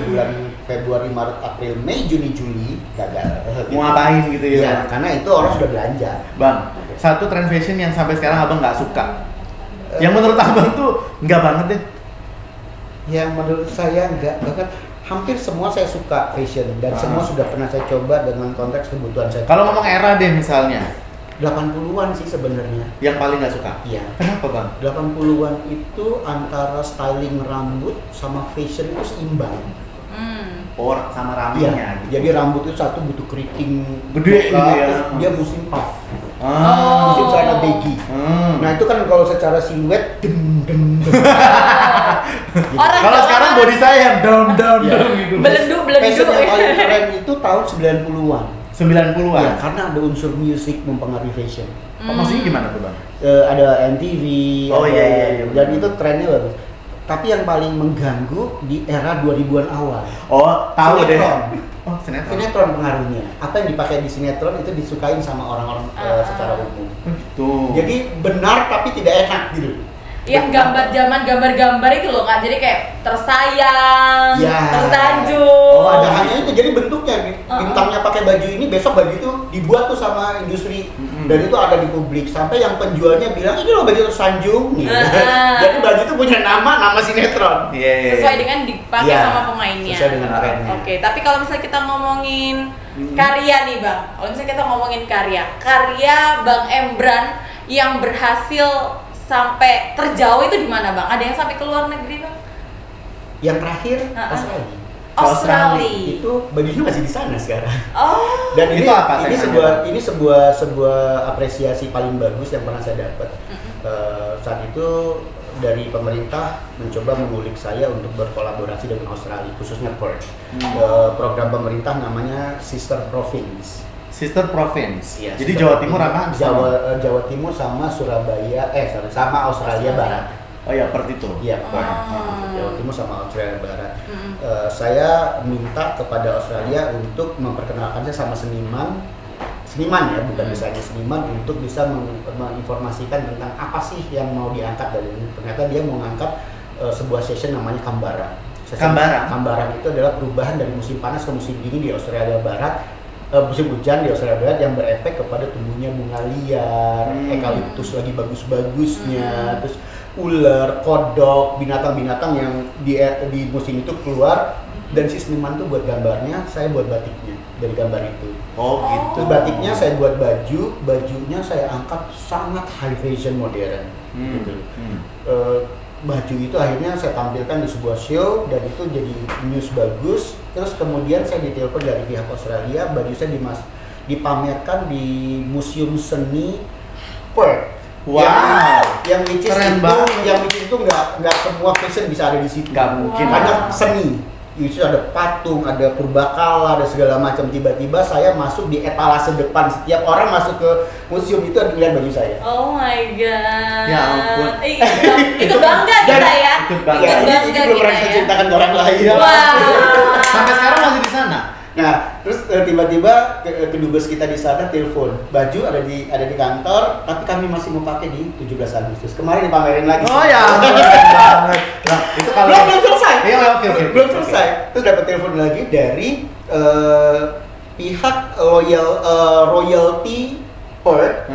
bulan Februari, Maret, April, Mei, Juni, Juli gagal. Mau ngapain gitu ya? Iya, karena itu orang sudah belanja. Bang, satu trend fashion yang sampai sekarang abang nggak suka. Yang menurut abang tuh nggak banget deh. Yang menurut saya enggak, bahkan hampir semua saya suka fashion dan semua sudah pernah saya coba dengan konteks kebutuhan saya. Kalau ngomong era deh misalnya, 80-an sih sebenarnya. yang paling nggak suka? Iya. Kenapa bang? 80-an itu antara styling rambut sama fashion itu seimbang. Oh, sama Iya. rambutnya gitu. Jadi rambut itu satu butuh keriting Gede gitu ya. terus dia musim puff. Ah. Musim celana baggy. Nah, itu kan kalau secara siluet dem. Orang Kalau Jawa sekarang kan body saya yang down Iya. gitu. belendu Fashion yang paling keren itu tahun 90-an. 90-an. Iya, karena ada unsur musik mempengaruhi fashion. Oh, maksudnya gimana tuh bang? Ada MTV, Oh, ada- iya. dan itu trennya bagus. Tapi yang paling mengganggu di era 2000-an awal. Oh, tahu deh. Sinetron. Oh, sinetron. Sinetron pengaruhnya. Apa yang dipakai di sinetron itu disukain sama orang-orang secara umum. Gitu. Jadi benar tapi tidak enak gitu. yang gambar itu loh Kak, jadi kayak tersayang, Ya. tersanjung. Oh, ada hanya itu. Jadi bentuknya bintangnya pakai baju ini, besok baju itu dibuat tuh sama industri dan itu ada di publik sampai yang penjualnya bilang ini loh baju tersanjung. Gitu. Jadi baju itu punya nama sinetron. Iya. Sesuai dengan dipakai Iya, sama pemainnya. sesuai dengan trennya. Oke, tapi kalau misalnya kita ngomongin karya nih Bang, kalau misalnya kita ngomongin karya Bang Embran yang berhasil sampai terjauh itu di mana Bang? Ada yang sampai ke luar negeri Bang? Yang terakhir Australia. Australia. Itu bajunya masih di sana sekarang. Oh. Dan Itu apa ini sebuah apresiasi paling bagus yang pernah saya dapat. Saat itu dari pemerintah mencoba mengulik saya untuk berkolaborasi dengan Australia, khususnya Perth. Program pemerintah namanya Sister Province. Sister Province. Iya, Jadi Sister Jawa Timur Province. apa? Jawa Timur sama Surabaya, sama Australia Barat. Oh ya, Perth itu. Iya, Jawa Timur sama Australia Barat. Saya minta kepada Australia untuk memperkenalkan saya sama seniman ya, bukan desainer, seniman untuk bisa menginformasikan tentang apa sih yang mau diangkat dari ini. Ternyata dia mau ngangkat sebuah session namanya Kambara. Kambara itu adalah perubahan dari musim panas ke musim dingin di Australia Barat. Musim hujan di Australia Barat yang berefek kepada tumbuhnya bunga liar, eukaliptus lagi bagus-bagusnya, terus ular, kodok, binatang-binatang yang di musim itu keluar, dan si seniman tuh buat gambarnya, saya buat batiknya dari gambar itu. Oh gitu. Terus batiknya saya buat bajunya saya angkat sangat high fashion modern gitu. Baju itu akhirnya saya tampilkan di sebuah show dan itu jadi news bagus. Terus kemudian saya ditelepon dari pihak Australia, baju saya dipamerkan di Museum Seni Perth. Wow. Yang which is Keren itu, banget. yang which is itu nggak semua fashion bisa ada di situ. Nggak mungkin. Banyak seni. Itu ada patung, ada purbakala, ada segala macam. Tiba-tiba saya masuk di etalase depan. Setiap orang masuk ke museum itu ada lihat baju saya. Oh my god. Ya ampun. Itu bangga kita ya. Ikut bangga. Ya, Ikut ini belum pernah saya ceritakan ke orang lain. Wah. Sampai sekarang masih di sana. Nah, terus tiba-tiba kedubes kita di sana telepon, baju ada di kantor, tapi kami masih mau pakai di 17 Agustus. Kemarin dipamerin lagi. Oh ya, keren banget. Nah, itu kalau belum selesai. Iya, oke. Belum selesai. Terus dapat telepon lagi dari pihak royalty Perth.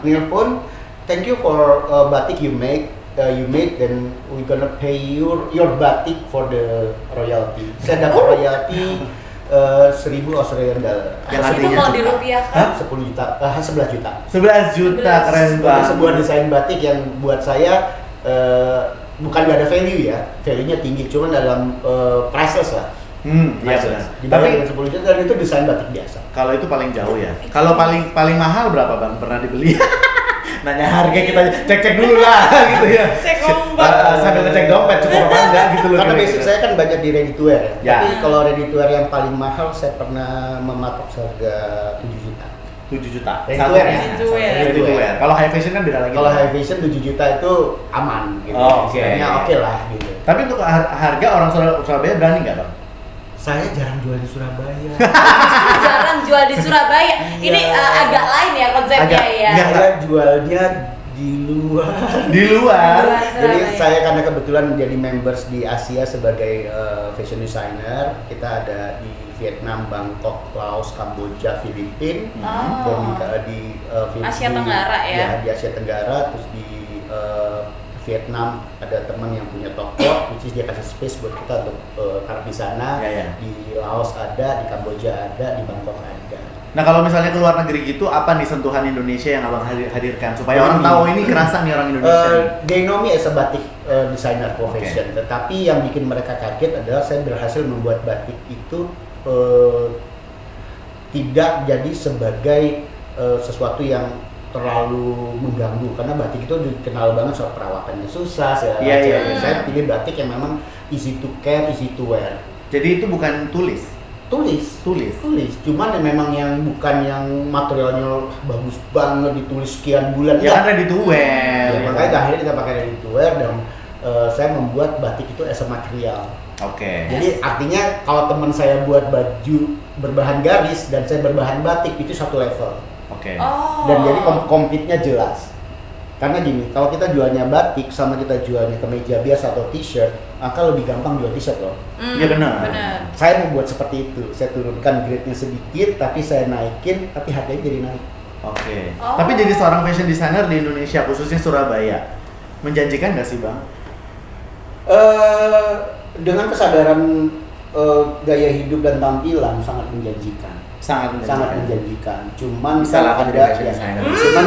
Telepon, thank you for batik you made, then we gonna pay your batik for the royalty. Saya dapat royalty 1.000 Australian dollar. Yang Itu artinya kalau dirupiahkan 10 juta, 11 juta. 11 juta, keren banget. Sebuah desain batik yang buat saya bukan nggak ada value ya, value-nya tinggi, cuman dalam priceless lah. Iya benar. Dibayar Tapi dengan 10 juta dan itu desain batik biasa. kalau itu paling jauh ya. Kalau paling mahal berapa bang? Pernah dibeli? Nanya harga kita cek dulu lah gitu ya. Cek ombak. Sambil ngecek dompet cukup apa enggak gitu loh. Karena kira-kira. basic saya kan banyak di ready to wear ya. Ya. Tapi kalau ready to wear yang paling mahal saya pernah mematok harga 7 juta. 7 juta. Ready Satu to wear piece. ya. Ready to wear. Ready to wear. Kalau high fashion kan beda lagi. Kalau high fashion 7 juta itu aman gitu. Oh, oke. Istilahnya oke lah gitu. Tapi untuk harga orang Surabaya berani nggak bang? Saya jarang jual di Surabaya. Jarang jual di Surabaya. Ini agak lain ya konsepnya ya. Saya jualnya di luar. Di luar. Jadi saya karena kebetulan menjadi members di Asia sebagai fashion designer. Kita ada di Vietnam, Bangkok, Laos, Kamboja, Filipina, dan di Asia Tenggara ya. Di Asia Tenggara, terus di Vietnam ada teman yang punya toko, which is dia kasih space buat kita untuk taruh di sana. Di Laos ada, di Kamboja ada, di Bangkok ada. Nah kalau misalnya ke luar negeri gitu, apa nih sentuhan Indonesia yang abang hadirkan supaya orang tahu ini kerasa nih orang Indonesia? They know me as a batik designer profession, tetapi yang bikin mereka kaget adalah saya berhasil membuat batik itu tidak jadi sebagai sesuatu yang terlalu mengganggu, karena batik itu dikenal banget soal perawatannya susah. Saya pilih batik yang memang easy to care, easy to wear. Jadi itu bukan tulis. Cuman memang yang bukan yang materialnya bagus banget ditulis sekian bulan. Ya kan ready to wear. Makanya akhirnya kita pakai ready to wear, dan saya membuat batik itu as a material. Jadi artinya kalau teman saya buat baju berbahan garis dan saya berbahan batik itu satu level. Dan jadi komplitnya jelas. Karena gini, kalau kita jualnya batik sama kita jualnya kemeja biasa atau t-shirt, maka lebih gampang jual t-shirt loh. Iya benar. Saya membuat seperti itu. Saya turunkan grade-nya sedikit, tapi saya naikin, tapi harganya jadi naik. Tapi jadi seorang fashion designer di Indonesia, khususnya Surabaya, menjanjikan nggak sih bang? Dengan kesadaran gaya hidup dan tampilan sangat menjanjikan. Sangat menjanjikan. Cuman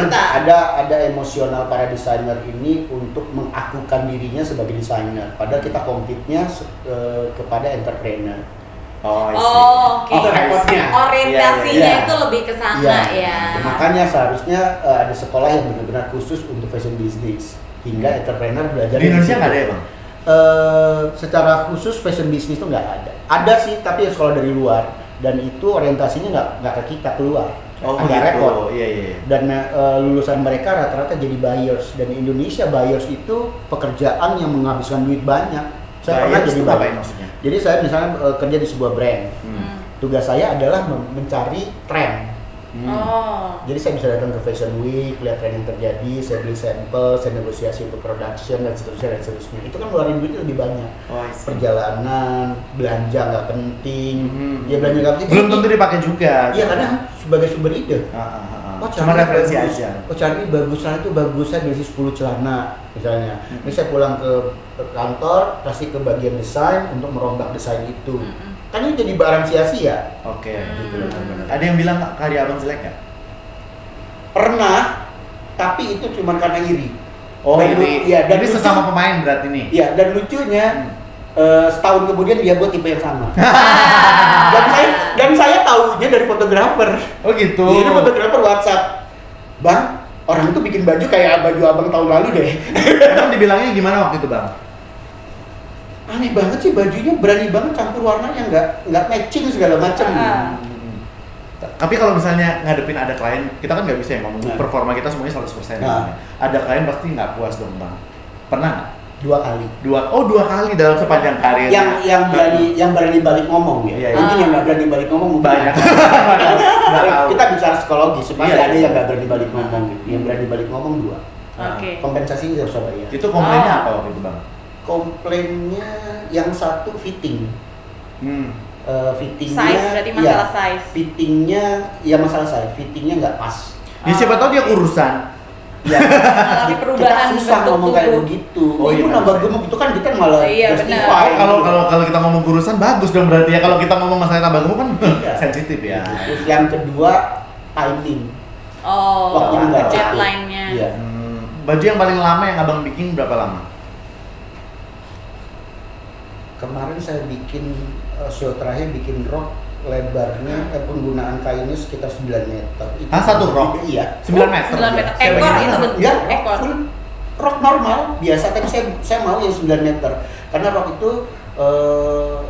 ada emosional para desainer ini untuk mengakukan dirinya sebagai desainer. Padahal kita compete-nya kepada entrepreneur. Itu repotnya. Orientasinya itu lebih ke sana ya. Makanya seharusnya ada sekolah yang benar-benar khusus untuk fashion business, hingga entrepreneur belajar. Di Indonesia nggak ada ya bang? Secara khusus fashion business itu nggak ada. Ada sih, tapi sekolah dari luar. Dan itu orientasinya nggak ke kita keluar, agak repot. Dan lulusan mereka rata-rata jadi buyers, dan Indonesia buyers itu pekerjaan yang menghabiskan duit banyak. Saya pernah jadi buyer. Jadi saya misalnya kerja di sebuah brand, tugas saya adalah mencari tren. Jadi saya bisa datang ke Fashion Week, lihat tren yang terjadi, saya beli sampel, saya negosiasi untuk production dan seterusnya. Itu kan ngeluarin duit lebih banyak. Perjalanan, belanja nggak penting, belanja nggak penting. Belum tentu dipakai juga. Iya, karena sebagai sumber ide. Cuma referensi aja. Cari bagus, itu bagus, saya beli 10 celana misalnya. Ini saya pulang ke kantor, kasih ke bagian desain untuk merombak desain itu. Kan ini jadi barang sia-sia. Gitu. Ada yang bilang karya abang jelek nggak? Pernah, tapi itu cuma karena iri. Iri. Dan ini sesama pemain berarti nih. Iya, dan lucunya setahun kemudian dia buat tipe yang sama. dan saya tahunya dari fotografer. Gitu. Jadi fotografer WhatsApp, bang, orang itu bikin baju kayak baju abang tahun lalu deh. Emang dibilangnya gimana waktu itu bang? Aneh banget sih bajunya, berani banget campur warnanya, nggak matching segala macam. Tapi kalau misalnya ngadepin ada klien, kita kan nggak bisa ya ngomong performa kita semuanya 100%. Ada klien pasti nggak puas dong bang. Pernah nggak? 2 kali. 2 kali dalam sepanjang karir. Yang berani balik ngomong ya. Mungkin yang nggak berani balik ngomong banyak. Kita bicara psikologi, supaya ada yang nggak berani balik ngomong. Yang berani balik ngomong 2. Kompensasinya harus bayar. Itu komplainnya apa waktu itu bang? Komplainnya yang satu fitting. Fittingnya, size berarti masalah size. Fittingnya ya masalah size. Fittingnya nggak pas. Siapa tahu dia urusan. Mengalami perubahan kita susah ngomong kayak begitu. Ibu nambah gemuk itu kan kita malah justify. Kalau kita ngomong urusan bagus dong berarti ya. Kalau kita ngomong masalah tambah gemuk kan sensitif ya. Terus yang kedua timing. Waktu deadline-nya. Baju yang paling lama yang abang bikin berapa lama? Kemarin saya bikin show terakhir bikin rok, lebarnya penggunaan kainnya sekitar 9 meter. Satu rok? Iya. 9 meter. Ekor itu bentuk ekor. Rok normal biasa, tapi saya mau yang 9 meter karena rok itu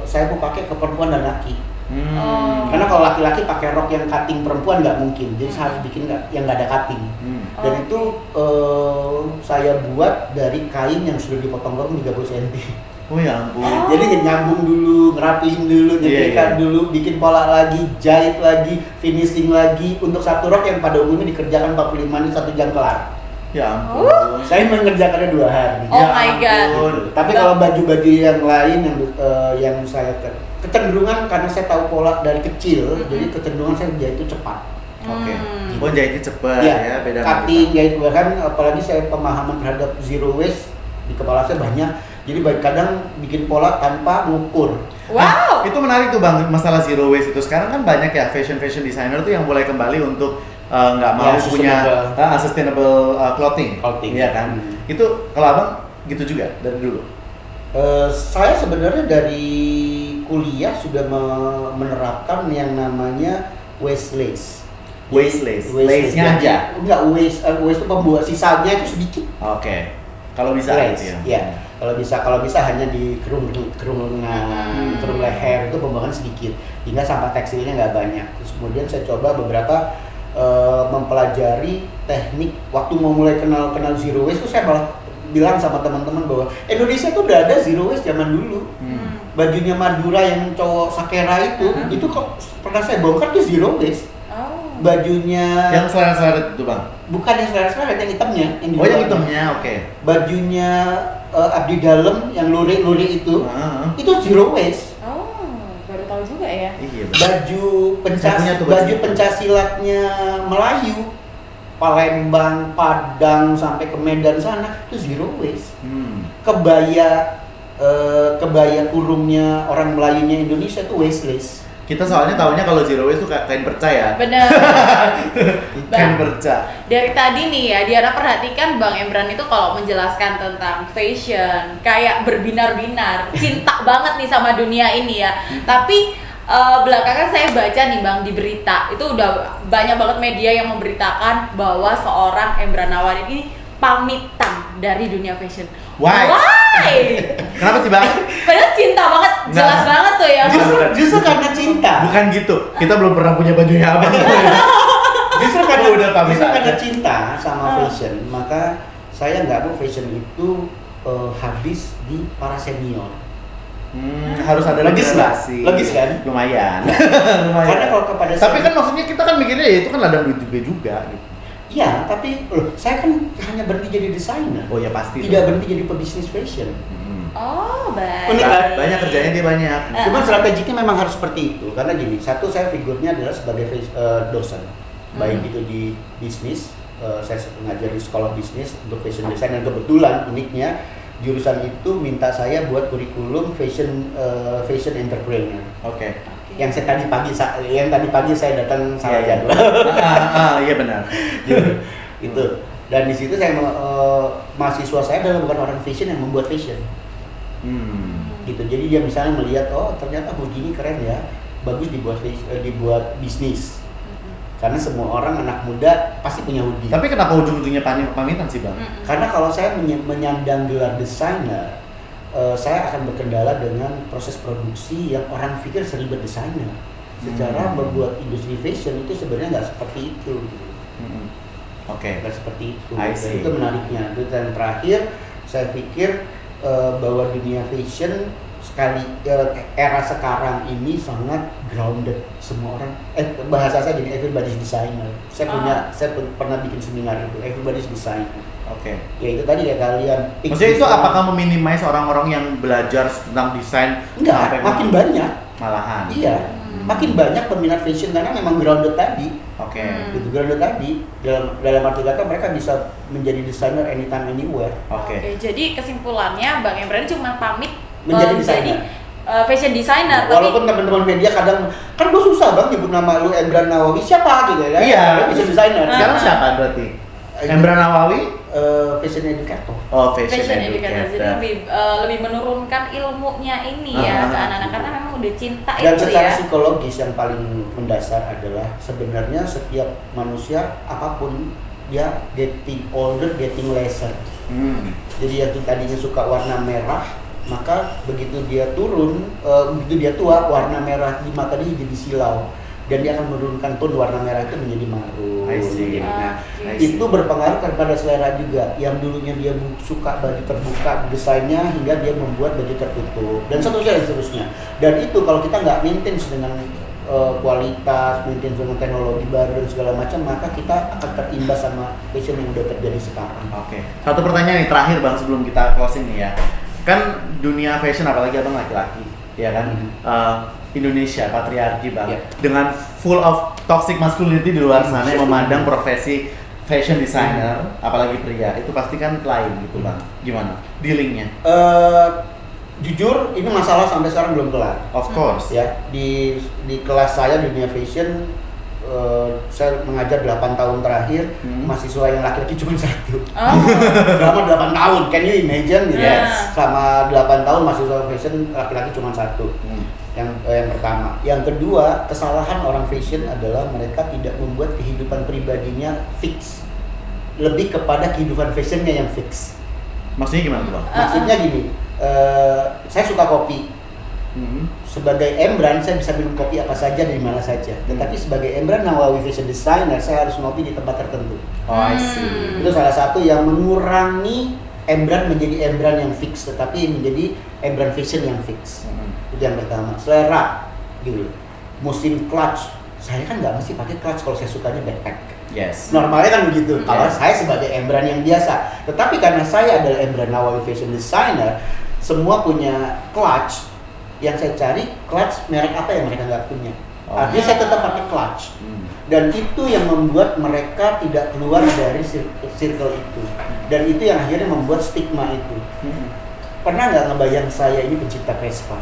saya mau pakai ke perempuan dan laki. Karena kalau laki-laki pakai rok yang cutting perempuan nggak mungkin, jadi saya harus bikin yang nggak ada cutting. Dan itu saya buat dari kain yang sudah dipotong-potong 30 cm. Oh ya ampun. Jadi nyambung dulu, ngerapihin dulu, nyetrika dulu, bikin pola lagi, jahit lagi, finishing lagi untuk satu rok yang pada umumnya dikerjakan 45 menit 1 jam kelar. Ya ampun. Saya mengerjakannya 2 hari. Oh Ya my god. ampun. Tapi kalau baju-baju yang lain yang saya kecenderungan karena saya tahu pola dari kecil, jadi kecenderungan saya jahit itu cepat. Oke. Oh jahitnya cepet ya, beda. Cutting, jahit bahkan apalagi saya pemahaman terhadap zero waste di kepala saya banyak. Jadi kadang bikin pola tanpa ngukur. Wow. Nah, itu menarik tuh Bang, masalah zero waste itu. Sekarang kan banyak ya fashion designer tuh yang mulai kembali untuk nggak mau punya sustainable clothing. Iya kan? Itu kalau Abang gitu juga dari dulu? Saya sebenarnya dari kuliah sudah menerapkan yang namanya wasteless. Lace-nya aja? Enggak, waste itu pembuat sisanya itu sedikit. Oke. Kalau bisa gitu ya? Iya. Kalau bisa hanya di kerung leher itu pembuangan sedikit, hingga sampah tekstilnya nggak banyak. Terus kemudian saya coba beberapa mempelajari teknik waktu mau mulai kenal zero waste. Itu saya malah bilang sama teman-teman bahwa Indonesia tuh udah ada zero waste zaman dulu. Bajunya Madura yang cowok Sakera itu kok pernah saya bongkar tuh zero waste. Bajunya yang seleret-seleret itu Bang? Bukan yang seleret-seleret, yang hitamnya. Yang hitamnya, oke. Bajunya Abdi Dalem yang lurik-lurik itu zero waste. Baru tahu juga ya. Iya, baju pencaksilatnya Melayu, Palembang, Padang sampai ke Medan sana itu zero waste. Kebaya kurungnya orang Melayunya Indonesia itu wasteless. Kita soalnya tahunya kalau zero waste itu kain perca ya. Bener. Kain perca. Dari tadi nih ya, Diana perhatikan Bang Emran itu kalau menjelaskan tentang fashion kayak berbinar-binar, cinta banget nih sama dunia ini ya. Tapi belakangan saya baca nih Bang di berita itu udah banyak banget media yang memberitakan bahwa seorang Emran Nawawi ini pamitan dari dunia fashion. Why? Kenapa sih Bang? Padahal cinta banget, jelas banget tuh ya. Justru karena cinta. Bukan gitu. Kita belum pernah punya bajunya Abang. Justru karena cinta sama fashion, maka saya nggak mau fashion itu habis di para senior. Harus ada regenerasi. Logis kan? Lumayan. Karena kalau kepada tapi kan maksudnya kita kan mikirnya ya itu kan ladang duit juga gitu. Iya, tapi saya kan hanya berhenti jadi desainer. Oh ya pasti. Tidak berhenti jadi pebisnis fashion. Oh, baik. Unik kan? Banyak kerjanya dia banyak. Cuman strateginya memang harus seperti itu. Karena gini, satu saya figurnya adalah sebagai dosen. Baik itu di bisnis, saya ngajar di sekolah bisnis untuk fashion design, dan kebetulan uniknya jurusan itu minta saya buat kurikulum fashion entrepreneur. Oke. Yang tadi pagi saya datang salah jadwal. Iya benar. Itu. Dan di situ saya mahasiswa saya adalah bukan orang fashion yang membuat fashion. Gitu. Jadi dia misalnya melihat, oh ternyata hoodie ini keren ya, bagus dibuat bisnis. Karena semua orang anak muda pasti punya hoodie. Tapi kenapa ujung-ujungnya pamitan sih Bang? Karena kalau saya menyandang gelar desainer, saya akan berkendala dengan proses produksi yang orang pikir seribet desainer. Secara membuat industri fashion itu sebenarnya nggak seperti itu. Nggak seperti itu. Dan itu menariknya. Dan terakhir, saya pikir bahwa dunia fashion era sekarang ini sangat grounded. Semua orang, bahasa saya jadi everybody's designer. Saya pernah bikin seminar itu, everybody's designer. Oke. Ya itu tadi ya kalian. Maksudnya itu apakah meminimais orang-orang yang belajar tentang desain? Enggak, makin banyak. Malahan. Iya. Makin banyak peminat fashion karena memang grounded tadi. Oke. Gitu, grounded tadi dalam arti kata mereka bisa menjadi desainer anytime anywhere. Oke. Jadi kesimpulannya Bang Emran cuma pamit menjadi desainer. Fashion designer. Walaupun teman-teman media kadang kan gue susah Bang nyebut nama lu Emran Nawawi, siapa gitu ya? Iya, fashion designer. Sekarang siapa berarti? Emran Nawawi? Fashion educator. Oh, fashion educator. Jadi lebih menurunkan ilmunya ini ya ke anak-anak karena memang udah cinta dan itu ya. Dan secara psikologis yang paling mendasar adalah sebenarnya setiap manusia apapun dia getting older, getting lesser. Jadi yang tadinya suka warna merah, maka begitu dia turun, begitu dia tua, warna merah di mata dia jadi silau. dan dia akan menurunkan tone warna merah itu menjadi marun. I see. Nah, I see. itu berpengaruh kepada selera juga. Yang dulunya dia suka baju terbuka desainnya hingga dia membuat baju tertutup dan seterusnya. Dan itu kalau kita nggak maintain dengan kualitas, maintain dengan teknologi baru dan segala macam, maka kita akan terimbas sama fashion yang udah terjadi sekarang. Oke. Satu pertanyaan nih terakhir Bang sebelum kita closing nih ya. Kan dunia fashion apalagi Abang laki-laki, ya kan? Indonesia patriarki Bang. Yeah. Dengan full of toxic masculinity di luar sana yang memandang profesi fashion designer, apalagi pria, itu pasti kan lain gitu Bang. Gimana dealingnya? Jujur ini masalah sampai sekarang belum kelar. Of course. Ya, di kelas saya dunia fashion, saya mengajar 8 tahun terakhir, mahasiswa yang laki-laki cuma 1. Selama 8 tahun, can you imagine? Yes. Selama 8 tahun mahasiswa fashion laki-laki cuma 1. Yang pertama. Yang kedua, kesalahan orang fashion adalah mereka tidak membuat kehidupan pribadinya fix. Lebih kepada kehidupan fashionnya yang fix. Maksudnya gimana tuh Bang? Maksudnya gini, saya suka kopi. Sebagai M-Brand saya bisa minum kopi apa saja dari mana saja. Tetapi sebagai M-Brand Nawawi Fashion Designer saya harus ngopi di tempat tertentu. Oh, I see. Itu salah satu yang mengurangi M-Brand menjadi M-Brand yang fix, tetapi menjadi M-Brand Fashion yang fix. Itu yang pertama. Selera, gitu. Musim clutch, saya kan nggak mesti pakai clutch kalau saya sukanya backpack. Yes. Normalnya kan begitu. Kalau saya sebagai M-Brand yang biasa, tetapi karena saya adalah M-Brand Nawawi Fashion Designer, semua punya clutch. Yang saya cari clutch merek apa yang mereka nggak punya. Artinya saya tetap pakai clutch. Dan itu yang membuat mereka tidak keluar dari circle itu. Dan itu yang akhirnya membuat stigma itu. Pernah nggak ngebayang saya ini pencipta Vespa?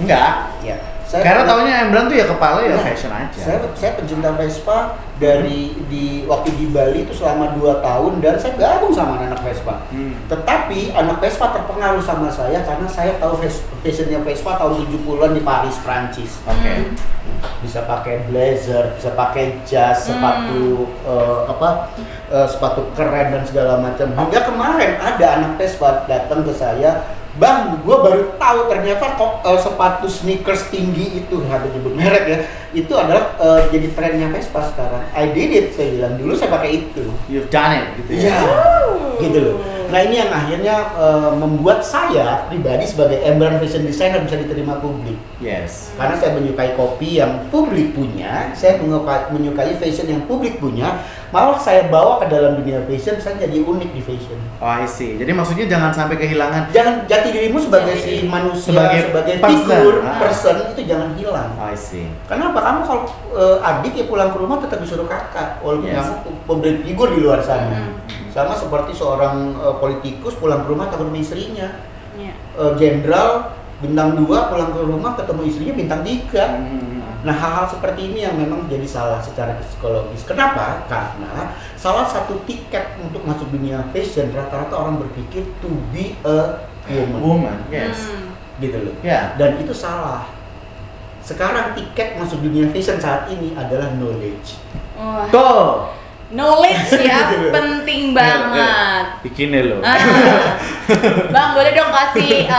Enggak. Ya. Karena tahunya M-Brand tuh ya kepala ya fashion aja. Saya pencinta Vespa waktu di Bali itu selama 2 tahun dan saya gabung sama anak Vespa. Tetapi anak Vespa terpengaruh sama saya karena saya tahu fashionnya Vespa tahun 70-an di Paris, Prancis. Oke. Bisa pakai blazer, bisa pakai jas, sepatu sepatu keren dan segala macam. Hingga kemarin ada anak Vespa datang ke saya, Bang, gue baru tahu ternyata sepatu sneakers tinggi itu, harus nyebut merek ya, itu adalah jadi trennya Vespa sekarang. I did it, saya bilang, dulu saya pakai itu. You've done it, gitu ya? Gitu loh. Nah ini yang akhirnya membuat saya pribadi sebagai M-Brand Fashion Designer bisa diterima publik. Yes. Karena saya menyukai kopi yang publik punya, saya menyukai fashion yang publik punya, malah saya bawa ke dalam dunia fashion, saya jadi unik di fashion. Oh, I see. Jadi maksudnya jangan sampai kehilangan. Jangan jati dirimu sebagai si manusia, sebagai figur, person itu jangan hilang. Oh, I see. Kenapa? Kamu kalau adik ya pulang ke rumah tetap disuruh kakak, walaupun kamu pemberi figur di luar sana. Sama seperti seorang politikus pulang ke rumah takut sama istrinya. Jenderal bintang 2 pulang ke rumah ketemu istrinya bintang 3. Nah hal-hal seperti ini yang memang jadi salah secara psikologis. Kenapa? Karena salah satu tiket untuk masuk dunia fashion rata-rata orang berpikir to be a woman. Yes. Gitu loh. Yeah. Dan itu salah. Sekarang tiket masuk dunia fashion saat ini adalah knowledge. Tuh. Knowledge ya, penting banget. Bikinnya loh. Bang, boleh dong kasih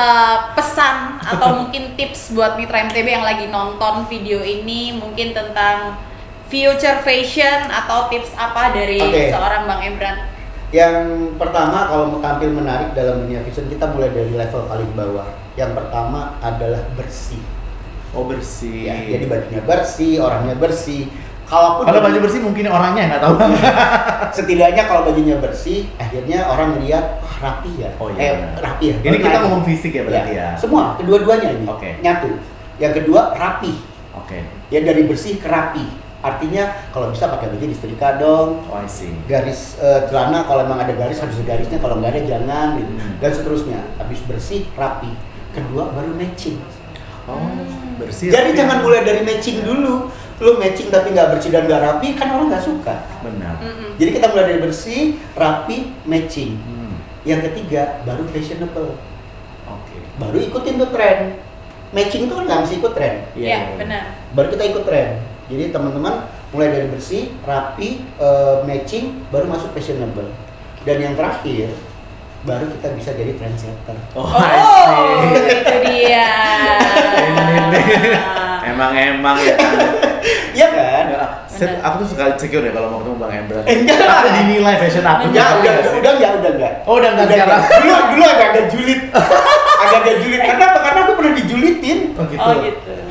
pesan atau mungkin tips buat Mitra MTB yang lagi nonton video ini, mungkin tentang future fashion atau tips apa dari seorang Bang M-Brand? Yang pertama, kalau mau tampil menarik dalam dunia fashion, kita mulai dari level paling bawah. Yang pertama adalah bersih. Oh, bersih. Ya, jadi bajunya bersih, orangnya bersih. Kalau baju bersih mungkin orangnya nggak tahu. Setidaknya kalau bajunya bersih, akhirnya orang lihat rapi ya. Oh iya. Rapi ya. Ini kita ngomong fisik ya berarti ya. Semua, kedua-duanya ini nyatu. Yang kedua rapi. Ya dari bersih ke rapi. Artinya kalau bisa pakai baju disetrika dong. Oh, I see. Garis celana kalau memang ada garis harus ada garisnya, kalau nggak ada jangan gitu. Dan seterusnya. Habis bersih, rapi. Kedua baru matching. Oh, bersih. Jadi jangan mulai dari matching dulu. Lu matching tapi nggak bersih dan nggak rapi, kan orang nggak suka. Benar. Jadi kita mulai dari bersih, rapi, matching. Yang ketiga baru fashionable. Baru ikutin tuh tren. Matching itu kan nggak mesti ikut tren. Iya, benar. Baru kita ikut tren. Jadi teman-teman mulai dari bersih, rapi, matching, baru masuk fashionable. Dan yang terakhir baru kita bisa jadi trendsetter. Oh, itu dia. Emang ya. Iya kan? Aku tuh suka insecure ya kalau mau ketemu Bang Embran. Enggak. Aku dinilai fashion aku. Ya udah enggak. Oh, udah enggak sekarang. Dulu agak julid. Agak julid. Kenapa? Karena aku pernah dijulitin. Oh gitu.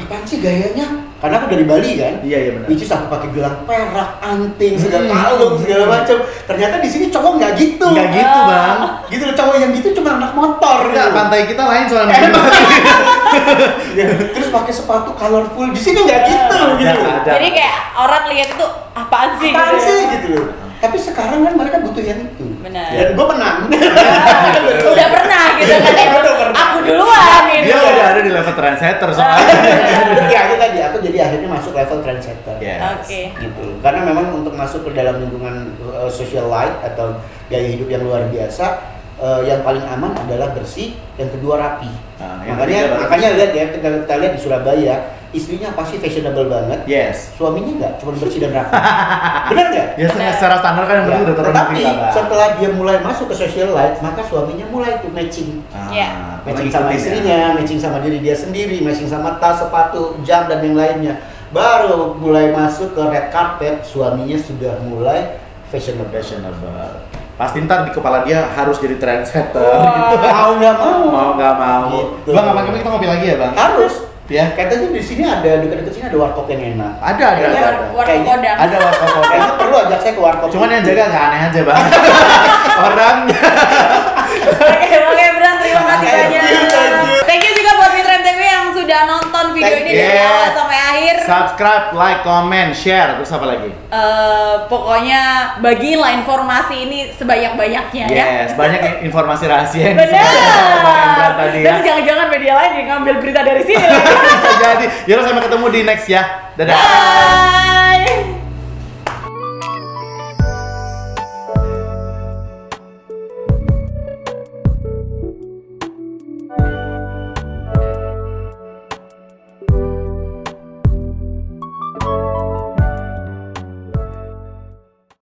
Apaan sih gayanya? Karena aku dari Bali kan. Iya benar. Itu aku pakai gelang perak, anting, segala kalung, segala macam. Ternyata di sini cowok nggak gitu. Nggak gitu, Bang. Gitu loh, cowok yang gitu cuma anak motor. Enggak, pantai kita lain soalnya. Ya, terus pakai sepatu colorful. Di sini nggak gitu, gitu. Jadi kayak orang lihat itu apaan sih? Apaan gitu sih ya? gitu loh. Tapi sekarang kan mereka butuh yang itu. Benar. Dan gue menang. Udah pernah gitu kan ya. Udah pernah. Aku duluan gitu. Dia udah ada di level trendsetter soalnya. Ya itu tadi aku jadi akhirnya masuk level trendsetter. Yes. Oke. Gitu. Karena memang untuk masuk ke dalam lingkungan social life atau gaya hidup yang luar biasa, yang paling aman adalah bersih, yang kedua rapi. Nah, yang makanya lihat ya, kita lihat di Surabaya, istrinya pasti fashionable banget. Yes. Suaminya enggak, cuma bersih dan rapi. Benar nggak? Ya secara standar kan yang penting udah turun Tetapi kita, Bang. setelah dia mulai masuk ke social life, maka suaminya mulai tuh matching. Iya. Matching sama istrinya, matching sama diri dia sendiri, matching sama tas, sepatu, jam dan yang lainnya. Baru mulai masuk ke red carpet, suaminya sudah mulai fashionable. Pasti ntar di kepala dia harus jadi trendsetter. Wah. Mau nggak mau? Mau nggak mau. Gitu. Bang, kapan kita ngopi lagi ya, Bang? Harus. Ya. Katanya di sini ada dekat-dekat sini ada warkop yang enak. Ada. Warkop Kayaknya Kodam. Ada warkop. Kayaknya perlu ajak saya ke warkop. Cuman yang jaga nggak aneh aja, Bang. Orangnya. Oke, Bran, terima kasih Thank you, banyak. thank you. Thank you juga buat Mitra MTV yang sudah nonton video Thank ini you. dari awal sampai akhir. Subscribe, like, comment, share, terus apa lagi? Pokoknya bagiin lah informasi ini sebanyak-banyaknya ya. Yes, banyak informasi rahasia yang Benar. disampaikan sama Bang Embran tadi ya. Dan jangan-jangan media lain yang ngambil berita dari sini. Bisa jadi. Yaudah, sampai ketemu di next ya. Dadah. Bye.